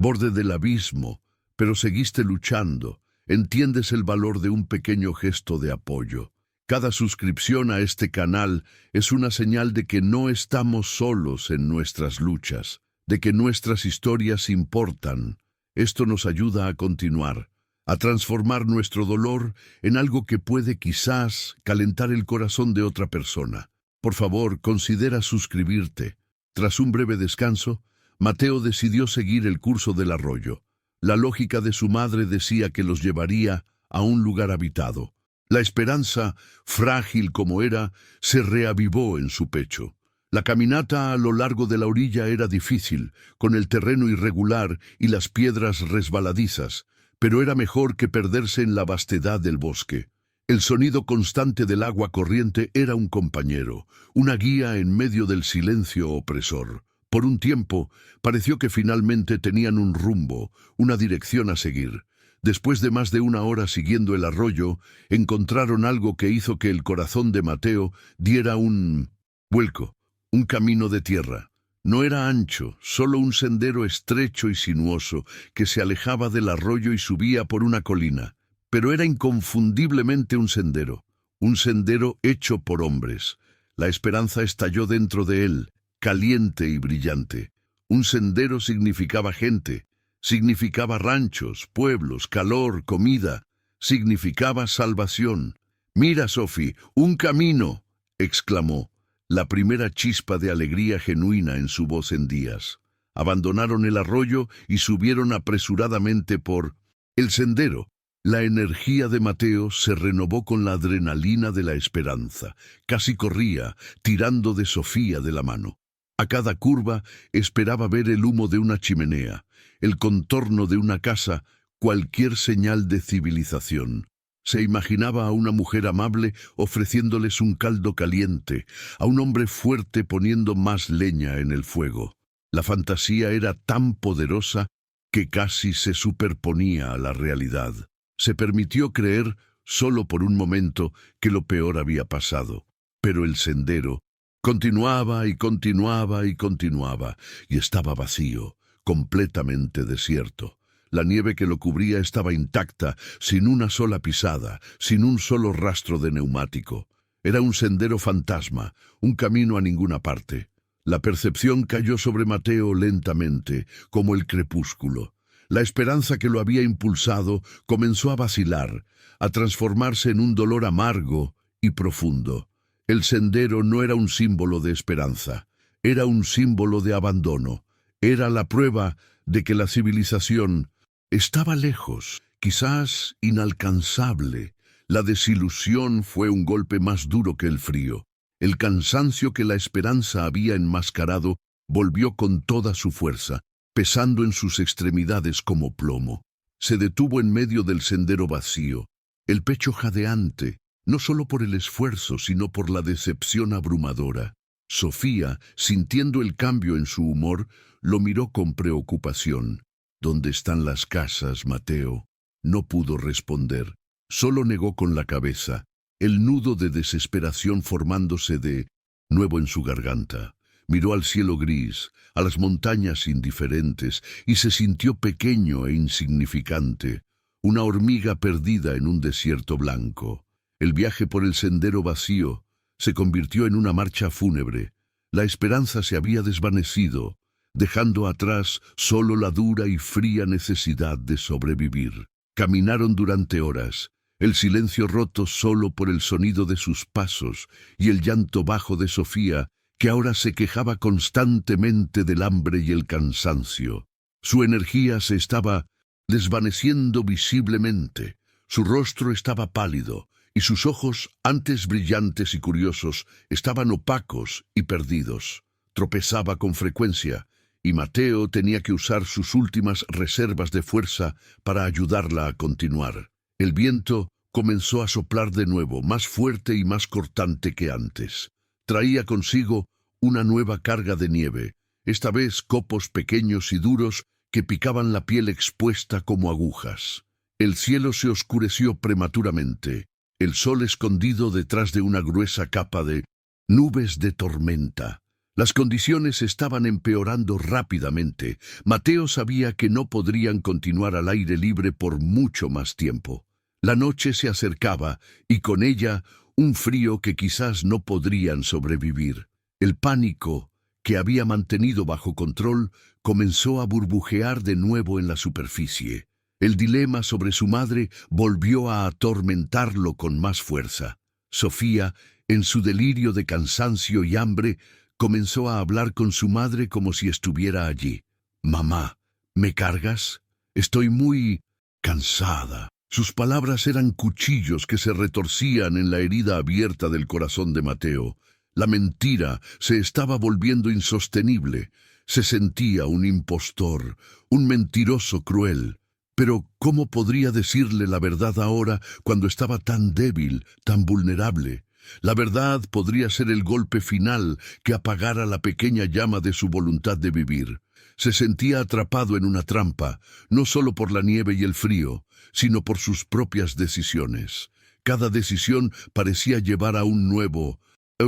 borde del abismo, pero seguiste luchando, entiendes el valor de un pequeño gesto de apoyo. Cada suscripción a este canal es una señal de que no estamos solos en nuestras luchas, de que nuestras historias importan. Esto nos ayuda a continuar, a transformar nuestro dolor en algo que puede quizás calentar el corazón de otra persona. Por favor, considera suscribirte. Tras un breve descanso, Mateo decidió seguir el curso del arroyo. La lógica de su madre decía que los llevaría a un lugar habitado. La esperanza, frágil como era, se reavivó en su pecho. La caminata a lo largo de la orilla era difícil, con el terreno irregular y las piedras resbaladizas, pero era mejor que perderse en la vastedad del bosque. El sonido constante del agua corriente era un compañero, una guía en medio del silencio opresor. Por un tiempo, pareció que finalmente tenían un rumbo, una dirección a seguir. Después de más de una hora siguiendo el arroyo, encontraron algo que hizo que el corazón de Mateo diera un vuelco, un camino de tierra. No era ancho, solo un sendero estrecho y sinuoso que se alejaba del arroyo y subía por una colina. Pero era inconfundiblemente un sendero hecho por hombres. La esperanza estalló dentro de él, caliente y brillante. Un sendero significaba gente, significaba ranchos, pueblos, calor, comida, significaba salvación. «Mira, Sophie, un camino», exclamó, la primera chispa de alegría genuina en su voz en días. Abandonaron el arroyo y subieron apresuradamente por el sendero. La energía de Mateo se renovó con la adrenalina de la esperanza. Casi corría, tirando de Sofía de la mano. A cada curva esperaba ver el humo de una chimenea, el contorno de una casa, cualquier señal de civilización. Se imaginaba a una mujer amable ofreciéndoles un caldo caliente, a un hombre fuerte poniendo más leña en el fuego. La fantasía era tan poderosa que casi se superponía a la realidad. Se permitió creer, solo por un momento, que lo peor había pasado. Pero el sendero continuaba y continuaba y continuaba, y estaba vacío, completamente desierto. La nieve que lo cubría estaba intacta, sin una sola pisada, sin un solo rastro de neumático. Era un sendero fantasma, un camino a ninguna parte. La percepción cayó sobre Mateo lentamente, como el crepúsculo. La esperanza que lo había impulsado comenzó a vacilar, a transformarse en un dolor amargo y profundo. El sendero no era un símbolo de esperanza, era un símbolo de abandono. Era la prueba de que la civilización estaba lejos, quizás inalcanzable. La desilusión fue un golpe más duro que el frío. El cansancio que la esperanza había enmascarado volvió con toda su fuerza, pesando en sus extremidades como plomo. Se detuvo en medio del sendero vacío, el pecho jadeante, no solo por el esfuerzo, sino por la decepción abrumadora. Sofía, sintiendo el cambio en su humor, lo miró con preocupación. «¿Dónde están las casas, Mateo?» No pudo responder. Solo negó con la cabeza, el nudo de desesperación formándose de nuevo en su garganta. Miró al cielo gris, a las montañas indiferentes, y se sintió pequeño e insignificante, una hormiga perdida en un desierto blanco. El viaje por el sendero vacío se convirtió en una marcha fúnebre. La esperanza se había desvanecido, dejando atrás solo la dura y fría necesidad de sobrevivir. Caminaron durante horas, el silencio roto solo por el sonido de sus pasos y el llanto bajo de Sofía, que ahora se quejaba constantemente del hambre y el cansancio. Su energía se estaba desvaneciendo visiblemente, su rostro estaba pálido, y sus ojos, antes brillantes y curiosos, estaban opacos y perdidos. Tropezaba con frecuencia, y Mateo tenía que usar sus últimas reservas de fuerza para ayudarla a continuar. El viento comenzó a soplar de nuevo, más fuerte y más cortante que antes. Traía consigo una nueva carga de nieve, esta vez copos pequeños y duros que picaban la piel expuesta como agujas. El cielo se oscureció prematuramente, el sol escondido detrás de una gruesa capa de nubes de tormenta. Las condiciones estaban empeorando rápidamente. Mateo sabía que no podrían continuar al aire libre por mucho más tiempo. La noche se acercaba y con ella un frío que quizás no podrían sobrevivir. El pánico, que había mantenido bajo control, comenzó a burbujear de nuevo en la superficie. El dilema sobre su madre volvió a atormentarlo con más fuerza. Sofía, en su delirio de cansancio y hambre, comenzó a hablar con su madre como si estuviera allí. «Mamá, ¿me cargas? Estoy muy cansada». Sus palabras eran cuchillos que se retorcían en la herida abierta del corazón de Mateo. La mentira se estaba volviendo insostenible. Se sentía un impostor, un mentiroso cruel. Pero ¿cómo podría decirle la verdad ahora cuando estaba tan débil, tan vulnerable? La verdad podría ser el golpe final que apagara la pequeña llama de su voluntad de vivir. Se sentía atrapado en una trampa, no solo por la nieve y el frío, sino por sus propias decisiones. Cada decisión parecía llevar a un nuevo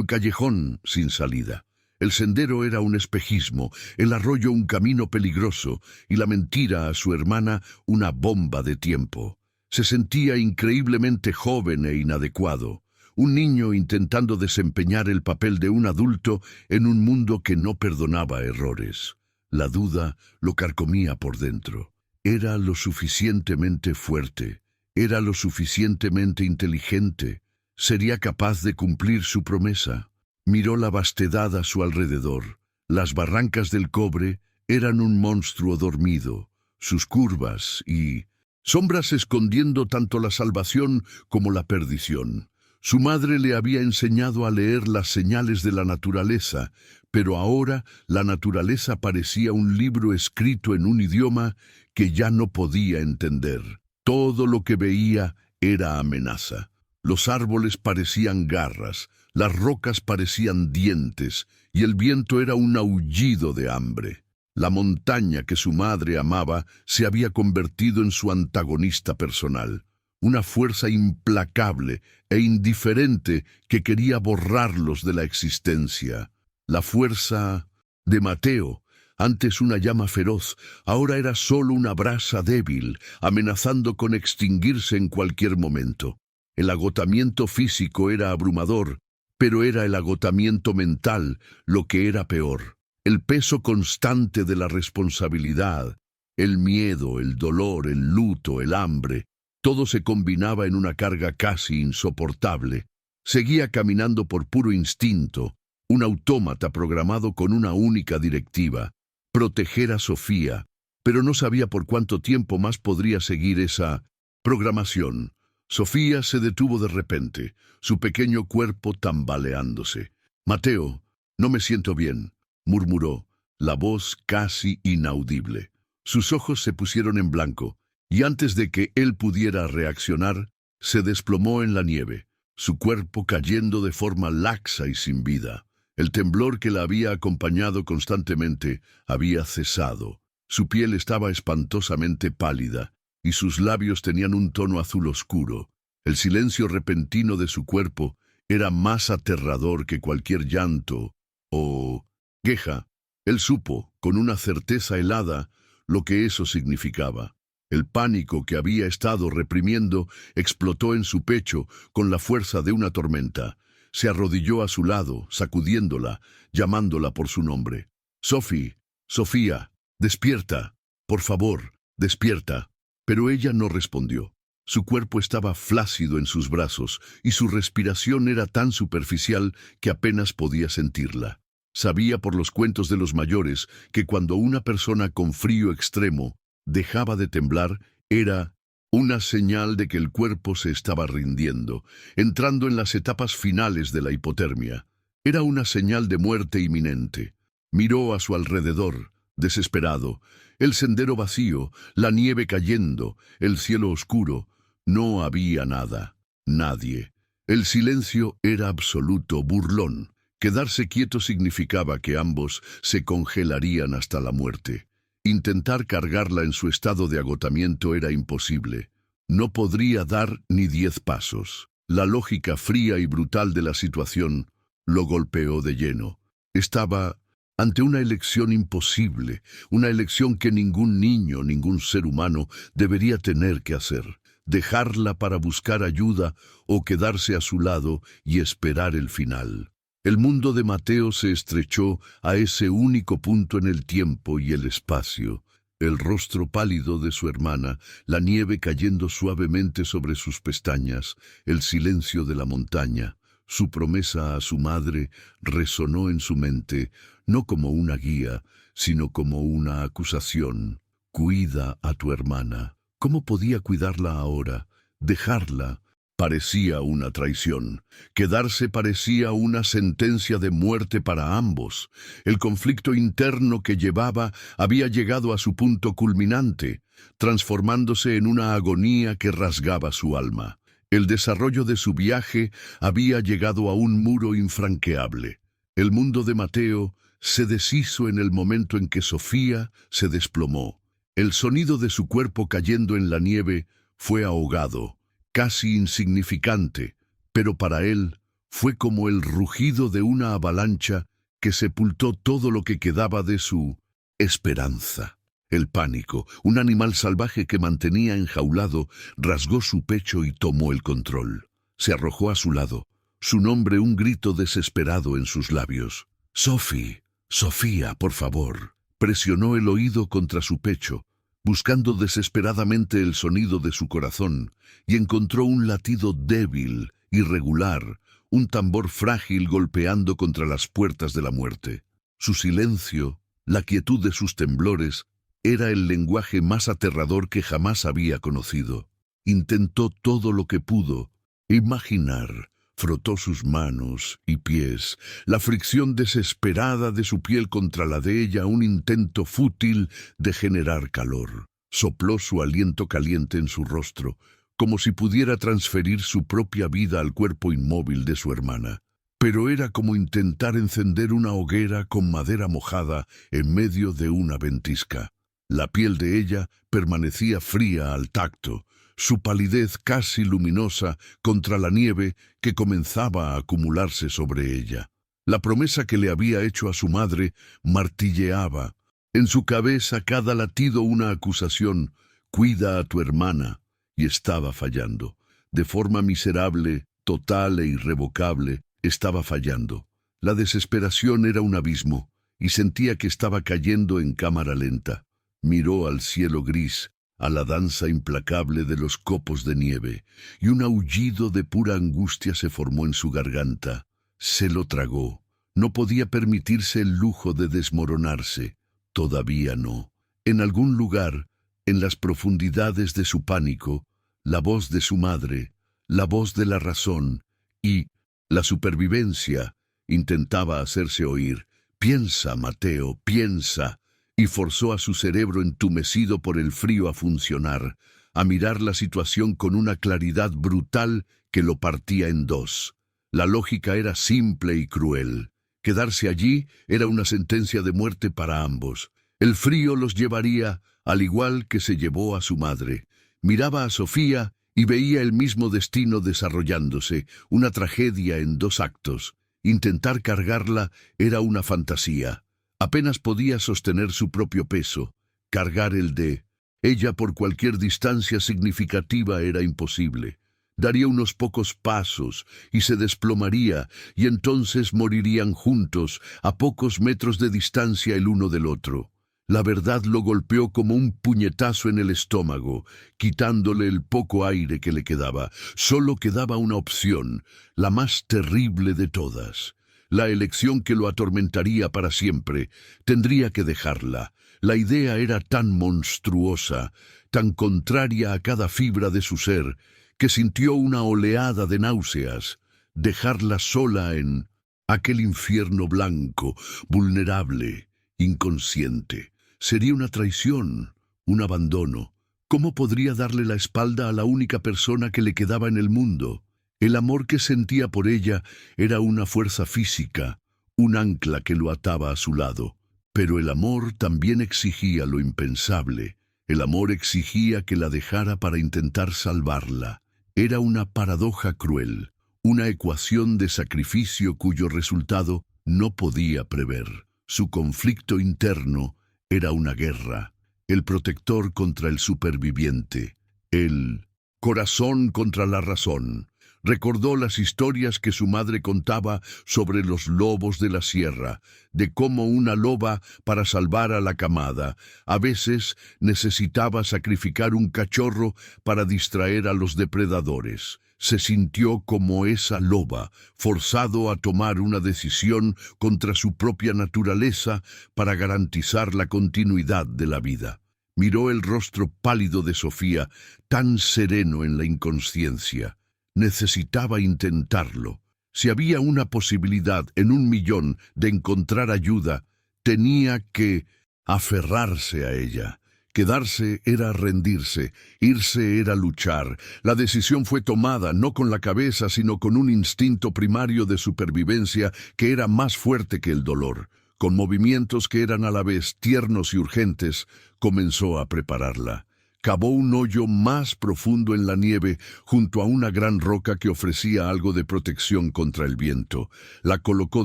callejón sin salida. El sendero era un espejismo, el arroyo un camino peligroso y la mentira a su hermana una bomba de tiempo. Se sentía increíblemente joven e inadecuado. Un niño intentando desempeñar el papel de un adulto en un mundo que no perdonaba errores. La duda lo carcomía por dentro. Era lo suficientemente fuerte, era lo suficientemente inteligente. ¿Sería capaz de cumplir su promesa? Miró la vastedad a su alrededor. Las barrancas del cobre eran un monstruo dormido, sus curvas y sombras escondiendo tanto la salvación como la perdición. Su madre le había enseñado a leer las señales de la naturaleza, pero ahora la naturaleza parecía un libro escrito en un idioma que ya no podía entender. Todo lo que veía era amenaza. Los árboles parecían garras, las rocas parecían dientes, y el viento era un aullido de hambre. La montaña que su madre amaba se había convertido en su antagonista personal. Una fuerza implacable e indiferente que quería borrarlos de la existencia. La fuerza de Mateo, antes una llama feroz, ahora era solo una brasa débil, amenazando con extinguirse en cualquier momento. El agotamiento físico era abrumador, pero era el agotamiento mental lo que era peor. El peso constante de la responsabilidad, el miedo, el dolor, el luto, el hambre, todo se combinaba en una carga casi insoportable. Seguía caminando por puro instinto, un autómata programado con una única directiva: proteger a Sofía, pero no sabía por cuánto tiempo más podría seguir esa programación. Sofía se detuvo de repente, su pequeño cuerpo tambaleándose. «Mateo, no me siento bien», murmuró, la voz casi inaudible. Sus ojos se pusieron en blanco, y antes de que él pudiera reaccionar, se desplomó en la nieve, su cuerpo cayendo de forma laxa y sin vida. El temblor que la había acompañado constantemente había cesado. Su piel estaba espantosamente pálida, y sus labios tenían un tono azul oscuro. El silencio repentino de su cuerpo era más aterrador que cualquier llanto o Queja. Él supo, con una certeza helada, lo que eso significaba. El pánico que había estado reprimiendo explotó en su pecho con la fuerza de una tormenta. Se arrodilló a su lado, sacudiéndola, llamándola por su nombre. Sophie, Sofía, despierta, por favor, despierta. Pero ella no respondió. Su cuerpo estaba flácido en sus brazos y su respiración era tan superficial que apenas podía sentirla. Sabía por los cuentos de los mayores que cuando una persona con frío extremo dejaba de temblar, era una señal de que el cuerpo se estaba rindiendo, entrando en las etapas finales de la hipotermia. Era una señal de muerte inminente. Miró a su alrededor, desesperado. El sendero vacío, la nieve cayendo, el cielo oscuro. No había nada, nadie. El silencio era absoluto, burlón. Quedarse quieto significaba que ambos se congelarían hasta la muerte. Intentar cargarla en su estado de agotamiento era imposible. No podría dar ni 10 pasos. La lógica fría y brutal de la situación lo golpeó de lleno. Estaba ante una elección imposible, una elección que ningún niño, ningún ser humano debería tener que hacer. Dejarla para buscar ayuda o quedarse a su lado y esperar el final. El mundo de Mateo se estrechó a ese único punto en el tiempo y el espacio. El rostro pálido de su hermana, la nieve cayendo suavemente sobre sus pestañas, el silencio de la montaña, su promesa a su madre resonó en su mente, no como una guía, sino como una acusación. Cuida a tu hermana. ¿Cómo podía cuidarla ahora? Dejarla parecía una traición. Quedarse parecía una sentencia de muerte para ambos. El conflicto interno que llevaba había llegado a su punto culminante, transformándose en una agonía que rasgaba su alma. El desarrollo de su viaje había llegado a un muro infranqueable. El mundo de Mateo se deshizo en el momento en que Sofía se desplomó. El sonido de su cuerpo cayendo en la nieve fue ahogado, casi insignificante, pero para él fue como el rugido de una avalancha que sepultó todo lo que quedaba de su esperanza. El pánico, un animal salvaje que mantenía enjaulado, rasgó su pecho y tomó el control. Se arrojó a su lado, su nombre un grito desesperado en sus labios. «Sophie, Sofía, por favor». Presionó el oído contra su pecho, buscando desesperadamente el sonido de su corazón, y encontró un latido débil, irregular, un tambor frágil golpeando contra las puertas de la muerte. Su silencio, la quietud de sus temblores, era el lenguaje más aterrador que jamás había conocido. Intentó todo lo que pudo, imaginar. Frotó sus manos y pies, la fricción desesperada de su piel contra la de ella, un intento fútil de generar calor. Sopló su aliento caliente en su rostro, como si pudiera transferir su propia vida al cuerpo inmóvil de su hermana. Pero era como intentar encender una hoguera con madera mojada en medio de una ventisca. La piel de ella permanecía fría al tacto, su palidez casi luminosa contra la nieve que comenzaba a acumularse sobre ella. La promesa que le había hecho a su madre martilleaba. En su cabeza cada latido una acusación: cuida a tu hermana. Y estaba fallando. De forma miserable, total e irrevocable, estaba fallando. La desesperación era un abismo, y sentía que estaba cayendo en cámara lenta. Miró al cielo gris, a la danza implacable de los copos de nieve, y un aullido de pura angustia se formó en su garganta. Se lo tragó. No podía permitirse el lujo de desmoronarse. Todavía no. En algún lugar, en las profundidades de su pánico, la voz de su madre, la voz de la razón y la supervivencia intentaba hacerse oír. «Piensa, Mateo, piensa», y forzó a su cerebro entumecido por el frío a funcionar, a mirar la situación con una claridad brutal que lo partía en dos. La lógica era simple y cruel. Quedarse allí era una sentencia de muerte para ambos. El frío los llevaría, al igual que se llevó a su madre. Miraba a Sofía y veía el mismo destino desarrollándose, una tragedia en 2 actos. Intentar cargarla era una fantasía. Apenas podía sostener su propio peso. Cargar el de ella por cualquier distancia significativa era imposible. Daría unos pocos pasos y se desplomaría, y entonces morirían juntos, a pocos metros de distancia el uno del otro. La verdad lo golpeó como un puñetazo en el estómago, quitándole el poco aire que le quedaba. Solo quedaba una opción, la más terrible de todas. La elección que lo atormentaría para siempre. Tendría que dejarla. La idea era tan monstruosa, tan contraria a cada fibra de su ser, que sintió una oleada de náuseas. Dejarla sola en aquel infierno blanco, vulnerable, inconsciente. Sería una traición, un abandono. ¿Cómo podría darle la espalda a la única persona que le quedaba en el mundo? El amor que sentía por ella era una fuerza física, un ancla que lo ataba a su lado. Pero el amor también exigía lo impensable. El amor exigía que la dejara para intentar salvarla. Era una paradoja cruel, una ecuación de sacrificio cuyo resultado no podía prever. Su conflicto interno era una guerra, el protector contra el superviviente, el corazón contra la razón. Recordó las historias que su madre contaba sobre los lobos de la sierra, de cómo una loba, para salvar a la camada, a veces necesitaba sacrificar un cachorro para distraer a los depredadores. Se sintió como esa loba, forzado a tomar una decisión contra su propia naturaleza para garantizar la continuidad de la vida. Miró el rostro pálido de Sofía, tan sereno en la inconsciencia. Necesitaba intentarlo. Si había una posibilidad en 1.000.000 de encontrar ayuda, tenía que aferrarse a ella. Quedarse era rendirse, irse era luchar. La decisión fue tomada no con la cabeza, sino con un instinto primario de supervivencia que era más fuerte que el dolor. Con movimientos que eran a la vez tiernos y urgentes, comenzó a prepararla. Cavó un hoyo más profundo en la nieve junto a una gran roca que ofrecía algo de protección contra el viento. La colocó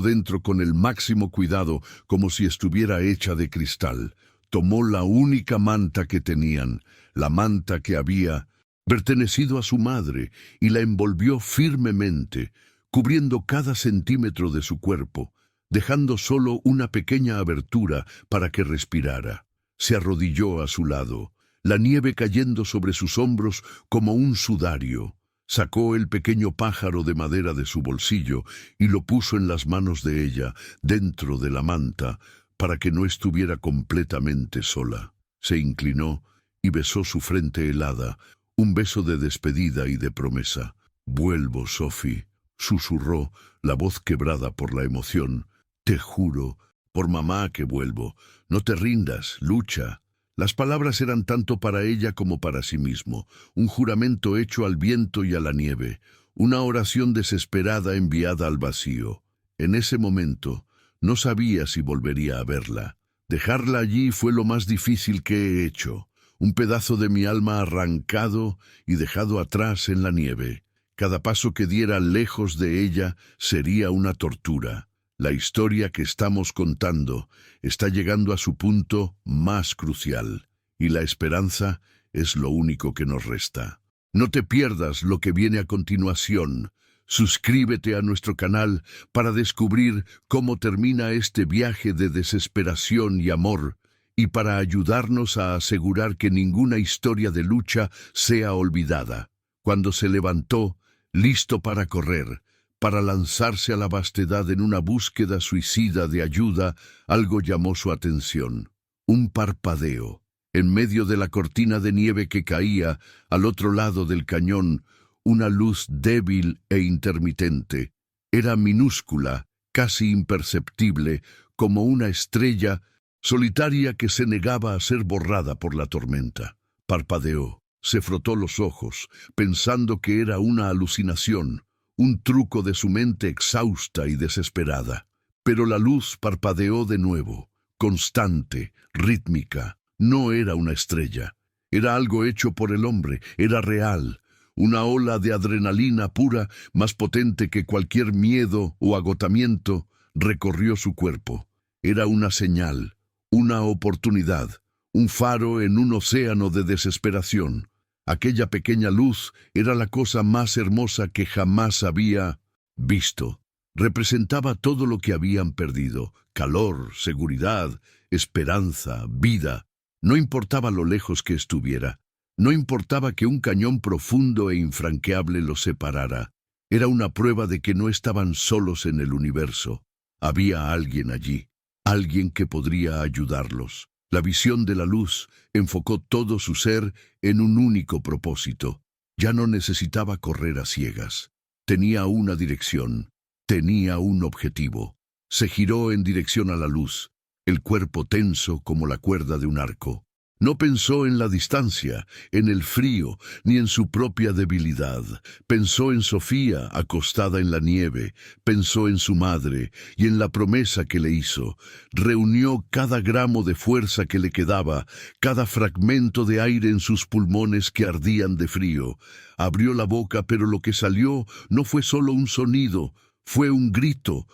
dentro con el máximo cuidado, como si estuviera hecha de cristal. Tomó la única manta que tenían, la manta que había pertenecido a su madre, y la envolvió firmemente, cubriendo cada centímetro de su cuerpo, dejando solo una pequeña abertura para que respirara. Se arrodilló a su lado, la nieve cayendo sobre sus hombros como un sudario. Sacó el pequeño pájaro de madera de su bolsillo y lo puso en las manos de ella, dentro de la manta, para que no estuviera completamente sola. Se inclinó y besó su frente helada, un beso de despedida y de promesa. «Vuelvo, Sophie», susurró, la voz quebrada por la emoción. «Te juro, por mamá, que vuelvo. No te rindas, lucha». Las palabras eran tanto para ella como para sí mismo, un juramento hecho al viento y a la nieve, una oración desesperada enviada al vacío. En ese momento, no sabía si volvería a verla. Dejarla allí fue lo más difícil que he hecho, un pedazo de mi alma arrancado y dejado atrás en la nieve. Cada paso que diera lejos de ella sería una tortura. La historia que estamos contando está llegando a su punto más crucial, y la esperanza es lo único que nos resta. No te pierdas lo que viene a continuación. Suscríbete a nuestro canal para descubrir cómo termina este viaje de desesperación y amor, y para ayudarnos a asegurar que ninguna historia de lucha sea olvidada. Cuando se levantó, listo para correr, para lanzarse a la vastedad en una búsqueda suicida de ayuda, algo llamó su atención. Un parpadeo. En medio de la cortina de nieve que caía, al otro lado del cañón, una luz débil e intermitente. Era minúscula, casi imperceptible, como una estrella solitaria que se negaba a ser borrada por la tormenta. Parpadeó, se frotó los ojos, pensando que era una alucinación, un truco de su mente exhausta y desesperada. Pero la luz parpadeó de nuevo, constante, rítmica. No era una estrella. Era algo hecho por el hombre, era real. Una ola de adrenalina pura, más potente que cualquier miedo o agotamiento, recorrió su cuerpo. Era una señal, una oportunidad, un faro en un océano de desesperación. Aquella pequeña luz era la cosa más hermosa que jamás había visto. Representaba todo lo que habían perdido: calor, seguridad, esperanza, vida. No importaba lo lejos que estuviera. No importaba que un cañón profundo e infranqueable los separara. Era una prueba de que no estaban solos en el universo. Había alguien allí, alguien que podría ayudarlos. La visión de la luz enfocó todo su ser en un único propósito. Ya no necesitaba correr a ciegas. Tenía una dirección, tenía un objetivo. Se giró en dirección a la luz, el cuerpo tenso como la cuerda de un arco. No pensó en la distancia, en el frío, ni en su propia debilidad. Pensó en Sofía, acostada en la nieve. Pensó en su madre y en la promesa que le hizo. Reunió cada gramo de fuerza que le quedaba, cada fragmento de aire en sus pulmones que ardían de frío. Abrió la boca, pero lo que salió no fue solo un sonido, fue un grito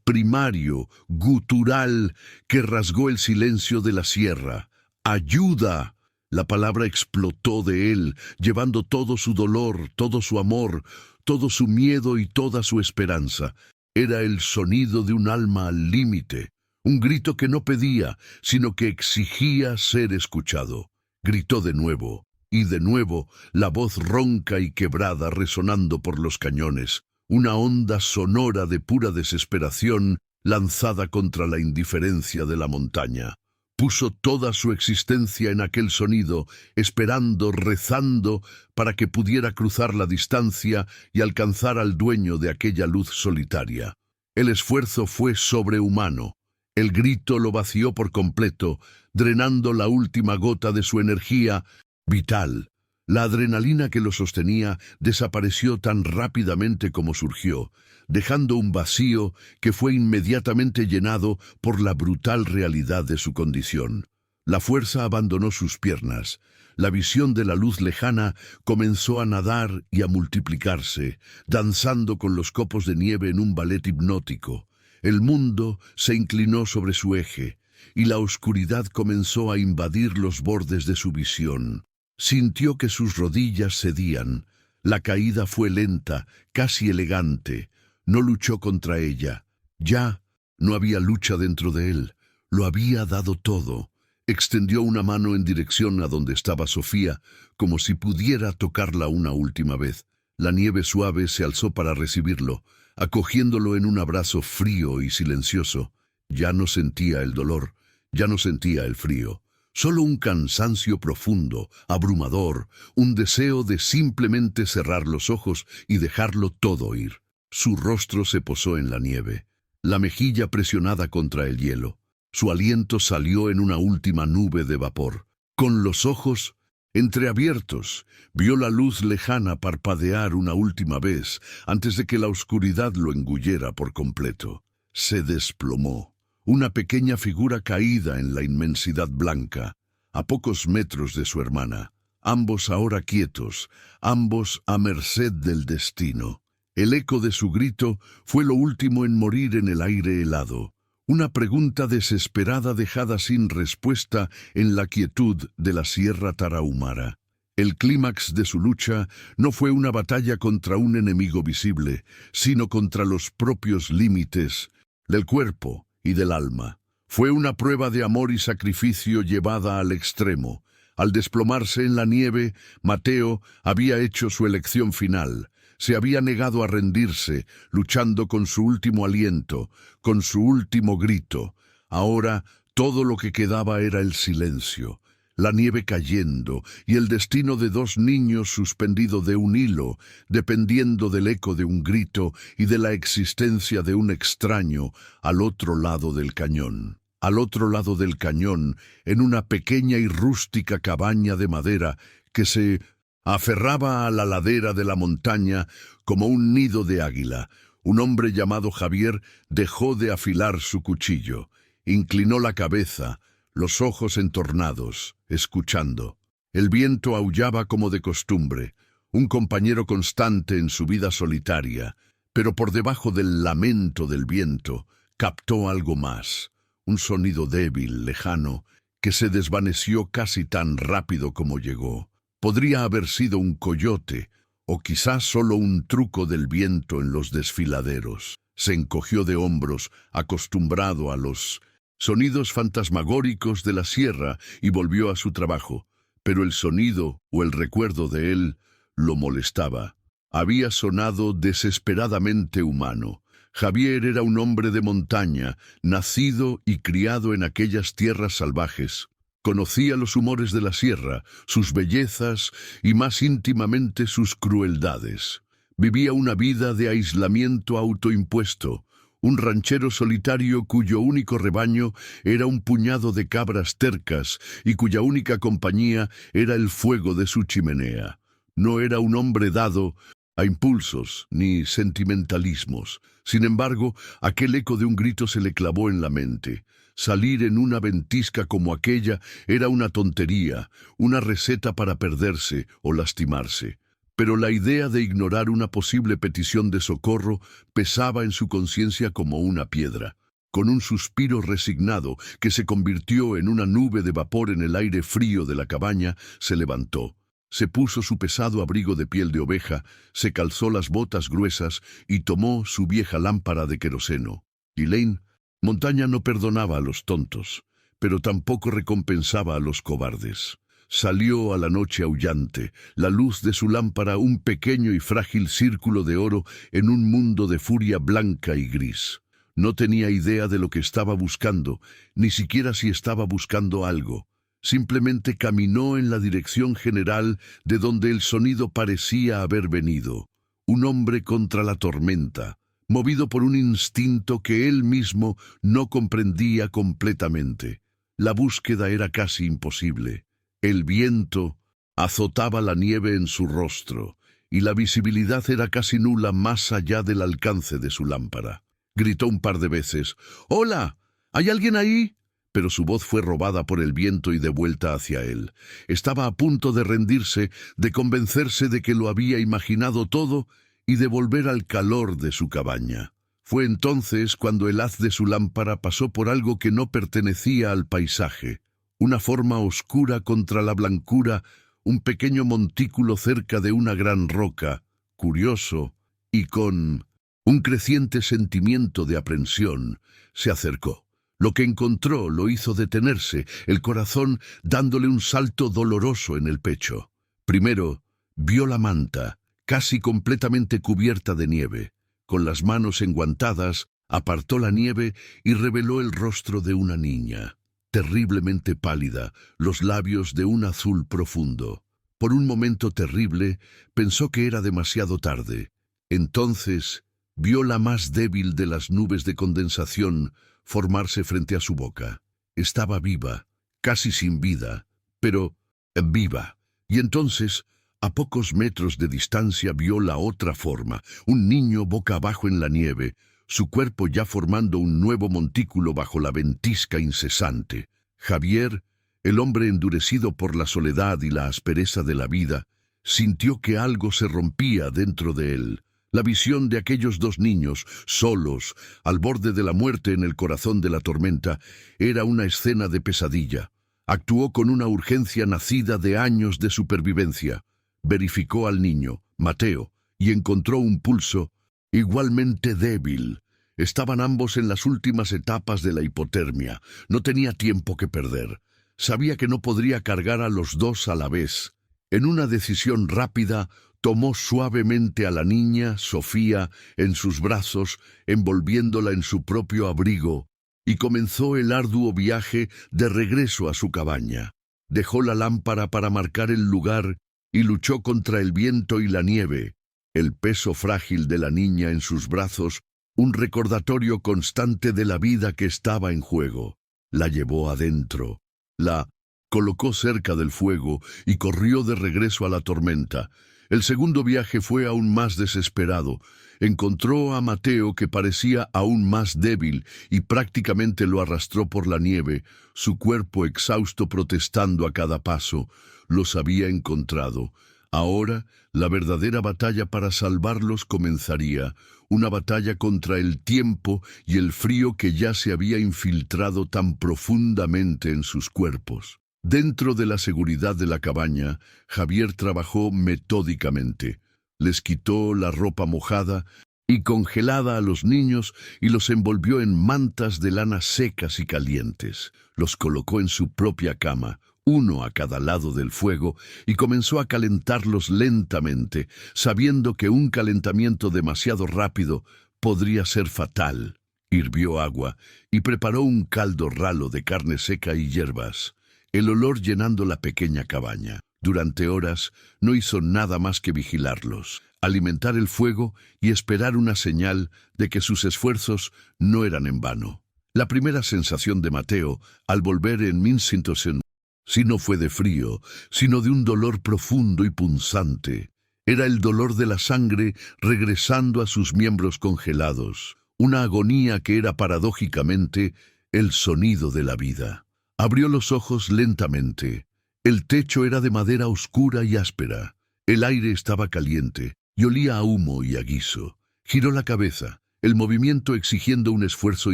primario, gutural, que rasgó el silencio de la sierra. ¡Ayuda! La palabra explotó de él, llevando todo su dolor, todo su amor, todo su miedo y toda su esperanza. Era el sonido de un alma al límite, un grito que no pedía, sino que exigía ser escuchado. Gritó de nuevo, y de nuevo, la voz ronca y quebrada resonando por los cañones, una onda sonora de pura desesperación lanzada contra la indiferencia de la montaña. Puso toda su existencia en aquel sonido, esperando, rezando, para que pudiera cruzar la distancia y alcanzar al dueño de aquella luz solitaria. El esfuerzo fue sobrehumano. El grito lo vació por completo, drenando la última gota de su energía vital. La adrenalina que lo sostenía desapareció tan rápidamente como surgió, dejando un vacío que fue inmediatamente llenado por la brutal realidad de su condición. La fuerza abandonó sus piernas. La visión de la luz lejana comenzó a nadar y a multiplicarse, danzando con los copos de nieve en un ballet hipnótico. El mundo se inclinó sobre su eje, y la oscuridad comenzó a invadir los bordes de su visión. Sintió que sus rodillas cedían. La caída fue lenta, casi elegante. No luchó contra ella. Ya no había lucha dentro de él. Lo había dado todo. Extendió una mano en dirección a donde estaba Sofía, como si pudiera tocarla una última vez. La nieve suave se alzó para recibirlo, acogiéndolo en un abrazo frío y silencioso. Ya no sentía el dolor, ya no sentía el frío. Solo un cansancio profundo, abrumador, un deseo de simplemente cerrar los ojos y dejarlo todo ir. Su rostro se posó en la nieve, la mejilla presionada contra el hielo. Su aliento salió en una última nube de vapor. Con los ojos entreabiertos, vio la luz lejana parpadear una última vez antes de que la oscuridad lo engullera por completo. Se desplomó. Una pequeña figura caída en la inmensidad blanca, a pocos metros de su hermana, ambos ahora quietos, ambos a merced del destino. El eco de su grito fue lo último en morir en el aire helado, una pregunta desesperada dejada sin respuesta en la quietud de la Sierra Tarahumara. El clímax de su lucha no fue una batalla contra un enemigo visible, sino contra los propios límites del cuerpo y del alma. Fue una prueba de amor y sacrificio llevada al extremo. Al desplomarse en la nieve, Mateo había hecho su elección final. Se había negado a rendirse, luchando con su último aliento, con su último grito. Ahora todo lo que quedaba era el silencio, la nieve cayendo y el destino de dos niños suspendido de un hilo, dependiendo del eco de un grito y de la existencia de un extraño al otro lado del cañón. Al otro lado del cañón, en una pequeña y rústica cabaña de madera que se aferraba a la ladera de la montaña como un nido de águila, un hombre llamado Javier dejó de afilar su cuchillo, inclinó la cabeza, los ojos entornados, escuchando. El viento aullaba como de costumbre, un compañero constante en su vida solitaria, pero por debajo del lamento del viento captó algo más, un sonido débil, lejano, que se desvaneció casi tan rápido como llegó. Podría haber sido un coyote, o quizás solo un truco del viento en los desfiladeros. Se encogió de hombros, acostumbrado a los sonidos fantasmagóricos de la sierra, y volvió a su trabajo. Pero el sonido o el recuerdo de él lo molestaba. Había sonado desesperadamente humano. Javier era un hombre de montaña, nacido y criado en aquellas tierras salvajes. Conocía los humores de la sierra, sus bellezas y más íntimamente sus crueldades. Vivía una vida de aislamiento autoimpuesto, un ranchero solitario cuyo único rebaño era un puñado de cabras tercas y cuya única compañía era el fuego de su chimenea. No era un hombre dado a impulsos ni sentimentalismos. Sin embargo, aquel eco de un grito se le clavó en la mente. Salir en una ventisca como aquella era una tontería, una receta para perderse o lastimarse. Pero la idea de ignorar una posible petición de socorro pesaba en su conciencia como una piedra. Con un suspiro resignado que se convirtió en una nube de vapor en el aire frío de la cabaña, se levantó. Se puso su pesado abrigo de piel de oveja, se calzó las botas gruesas y tomó su vieja lámpara de queroseno. Elaine, Montaña no perdonaba a los tontos, pero tampoco recompensaba a los cobardes. Salió a la noche aullante, la luz de su lámpara un pequeño y frágil círculo de oro en un mundo de furia blanca y gris. No tenía idea de lo que estaba buscando, ni siquiera si estaba buscando algo. Simplemente caminó en la dirección general de donde el sonido parecía haber venido. Un hombre contra la tormenta, movido por un instinto que él mismo no comprendía completamente. La búsqueda era casi imposible. El viento azotaba la nieve en su rostro, y la visibilidad era casi nula más allá del alcance de su lámpara. Gritó un par de veces: «¡Hola! ¿Hay alguien ahí?». Pero su voz fue robada por el viento y devuelta hacia él. Estaba a punto de rendirse, de convencerse de que lo había imaginado todo y de volver al calor de su cabaña. Fue entonces cuando el haz de su lámpara pasó por algo que no pertenecía al paisaje. Una forma oscura contra la blancura, un pequeño montículo cerca de una gran roca, curioso y con un creciente sentimiento de aprensión, se acercó. Lo que encontró lo hizo detenerse, el corazón dándole un salto doloroso en el pecho. Primero, vio la manta, casi completamente cubierta de nieve. Con las manos enguantadas, apartó la nieve y reveló el rostro de una niña, terriblemente pálida, los labios de un azul profundo. Por un momento terrible, pensó que era demasiado tarde. Entonces, vio la más débil de las nubes de condensación formarse frente a su boca. Estaba viva, casi sin vida, pero viva. Y entonces, a pocos metros de distancia, vio la otra forma, un niño boca abajo en la nieve, su cuerpo ya formando un nuevo montículo bajo la ventisca incesante. Javier, el hombre endurecido por la soledad y la aspereza de la vida, sintió que algo se rompía dentro de él. La visión de aquellos dos niños, solos, al borde de la muerte en el corazón de la tormenta, era una escena de pesadilla. Actuó con una urgencia nacida de años de supervivencia. Verificó al niño, Mateo, y encontró un pulso igualmente débil. Estaban ambos en las últimas etapas de la hipotermia. No tenía tiempo que perder. Sabía que no podría cargar a los dos a la vez. En una decisión rápida, tomó suavemente a la niña, Sofía, en sus brazos, envolviéndola en su propio abrigo, y comenzó el arduo viaje de regreso a su cabaña. Dejó la lámpara para marcar el lugar y luchó contra el viento y la nieve. El peso frágil de la niña en sus brazos, un recordatorio constante de la vida que estaba en juego. La llevó adentro, la colocó cerca del fuego y corrió de regreso a la tormenta. El segundo viaje fue aún más desesperado. Encontró a Mateo, que parecía aún más débil, y prácticamente lo arrastró por la nieve, su cuerpo exhausto protestando a cada paso. Los había encontrado. Ahora, la verdadera batalla para salvarlos comenzaría, una batalla contra el tiempo y el frío que ya se había infiltrado tan profundamente en sus cuerpos. Dentro de la seguridad de la cabaña, Javier trabajó metódicamente. Les quitó la ropa mojada y congelada a los niños y los envolvió en mantas de lana secas y calientes. Los colocó en su propia cama, uno a cada lado del fuego, y comenzó a calentarlos lentamente, sabiendo que un calentamiento demasiado rápido podría ser fatal. Hirvió agua y preparó un caldo ralo de carne seca y hierbas, el olor llenando la pequeña cabaña. Durante horas no hizo nada más que vigilarlos, alimentar el fuego y esperar una señal de que sus esfuerzos no eran en vano. La primera sensación de Mateo, al volver en 1100, si no fue de frío, sino de un dolor profundo y punzante. Era el dolor de la sangre regresando a sus miembros congelados, una agonía que era paradójicamente el sonido de la vida. Abrió los ojos lentamente. El techo era de madera oscura y áspera. El aire estaba caliente y olía a humo y a guiso. Giró la cabeza, el movimiento exigiendo un esfuerzo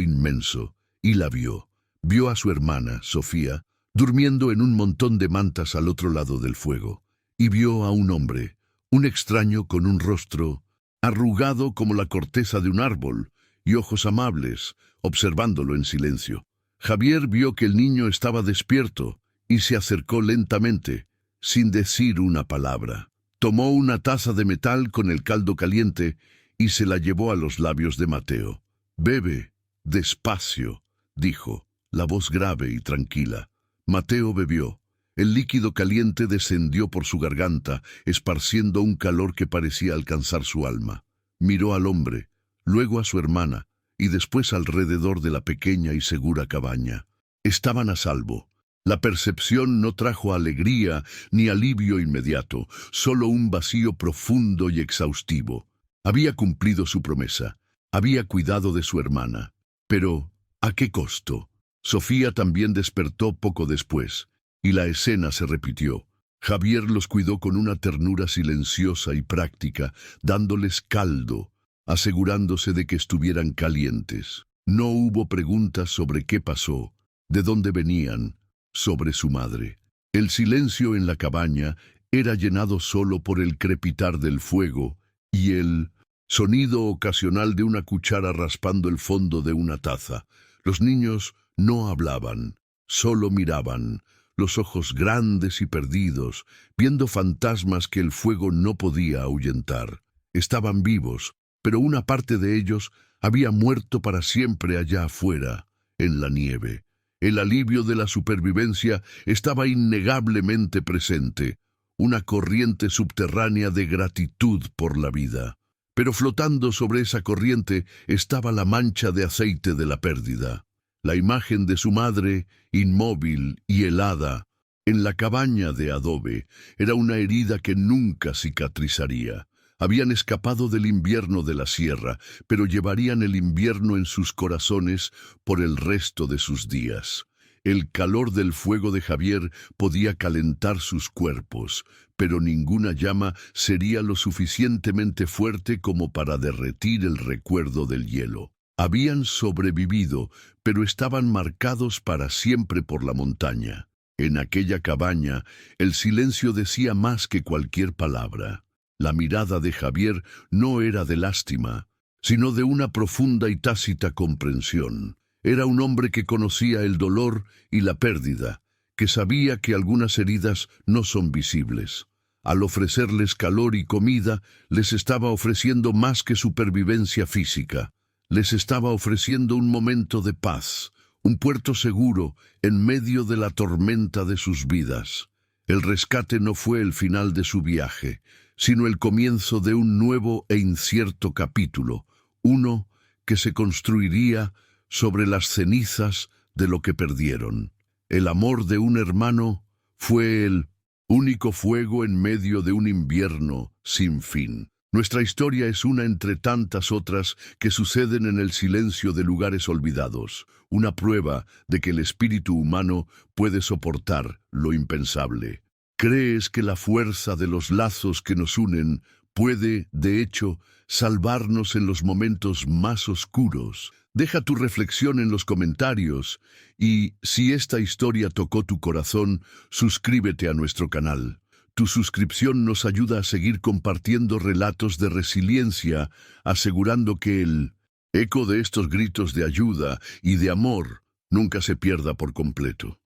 inmenso, y la vio. Vio a su hermana, Sofía, durmiendo en un montón de mantas al otro lado del fuego, y vio a un hombre, un extraño con un rostro arrugado como la corteza de un árbol, y ojos amables, observándolo en silencio. Javier vio que el niño estaba despierto, y se acercó lentamente, sin decir una palabra. Tomó una taza de metal con el caldo caliente y se la llevó a los labios de Mateo. «Bebe, despacio», dijo, la voz grave y tranquila. Mateo bebió. El líquido caliente descendió por su garganta, esparciendo un calor que parecía alcanzar su alma. Miró al hombre, luego a su hermana, y después alrededor de la pequeña y segura cabaña. Estaban a salvo. La percepción no trajo alegría ni alivio inmediato, solo un vacío profundo y exhaustivo. Había cumplido su promesa, había cuidado de su hermana. Pero, ¿a qué costo? Sofía también despertó poco después, y la escena se repitió. Javier los cuidó con una ternura silenciosa y práctica, dándoles caldo, asegurándose de que estuvieran calientes. No hubo preguntas sobre qué pasó, de dónde venían, sobre su madre. El silencio en la cabaña era llenado solo por el crepitar del fuego y el sonido ocasional de una cuchara raspando el fondo de una taza. Los niños no hablaban, solo miraban, los ojos grandes y perdidos, viendo fantasmas que el fuego no podía ahuyentar. Estaban vivos, pero una parte de ellos había muerto para siempre allá afuera, en la nieve. El alivio de la supervivencia estaba innegablemente presente, una corriente subterránea de gratitud por la vida. Pero flotando sobre esa corriente estaba la mancha de aceite de la pérdida. La imagen de su madre, inmóvil y helada, en la cabaña de adobe, era una herida que nunca cicatrizaría. Habían escapado del invierno de la sierra, pero llevarían el invierno en sus corazones por el resto de sus días. El calor del fuego de Javier podía calentar sus cuerpos, pero ninguna llama sería lo suficientemente fuerte como para derretir el recuerdo del hielo. Habían sobrevivido, pero estaban marcados para siempre por la montaña. En aquella cabaña, el silencio decía más que cualquier palabra. La mirada de Javier no era de lástima, sino de una profunda y tácita comprensión. Era un hombre que conocía el dolor y la pérdida, que sabía que algunas heridas no son visibles. Al ofrecerles calor y comida, les estaba ofreciendo más que supervivencia física. Les estaba ofreciendo un momento de paz, un puerto seguro en medio de la tormenta de sus vidas. El rescate no fue el final de su viaje, sino el comienzo de un nuevo e incierto capítulo, uno que se construiría sobre las cenizas de lo que perdieron. El amor de un hermano fue el único fuego en medio de un invierno sin fin. Nuestra historia es una entre tantas otras que suceden en el silencio de lugares olvidados, una prueba de que el espíritu humano puede soportar lo impensable. ¿Crees que la fuerza de los lazos que nos unen puede, de hecho, salvarnos en los momentos más oscuros? Deja tu reflexión en los comentarios y, si esta historia tocó tu corazón, suscríbete a nuestro canal. Tu suscripción nos ayuda a seguir compartiendo relatos de resiliencia, asegurando que el eco de estos gritos de ayuda y de amor nunca se pierda por completo.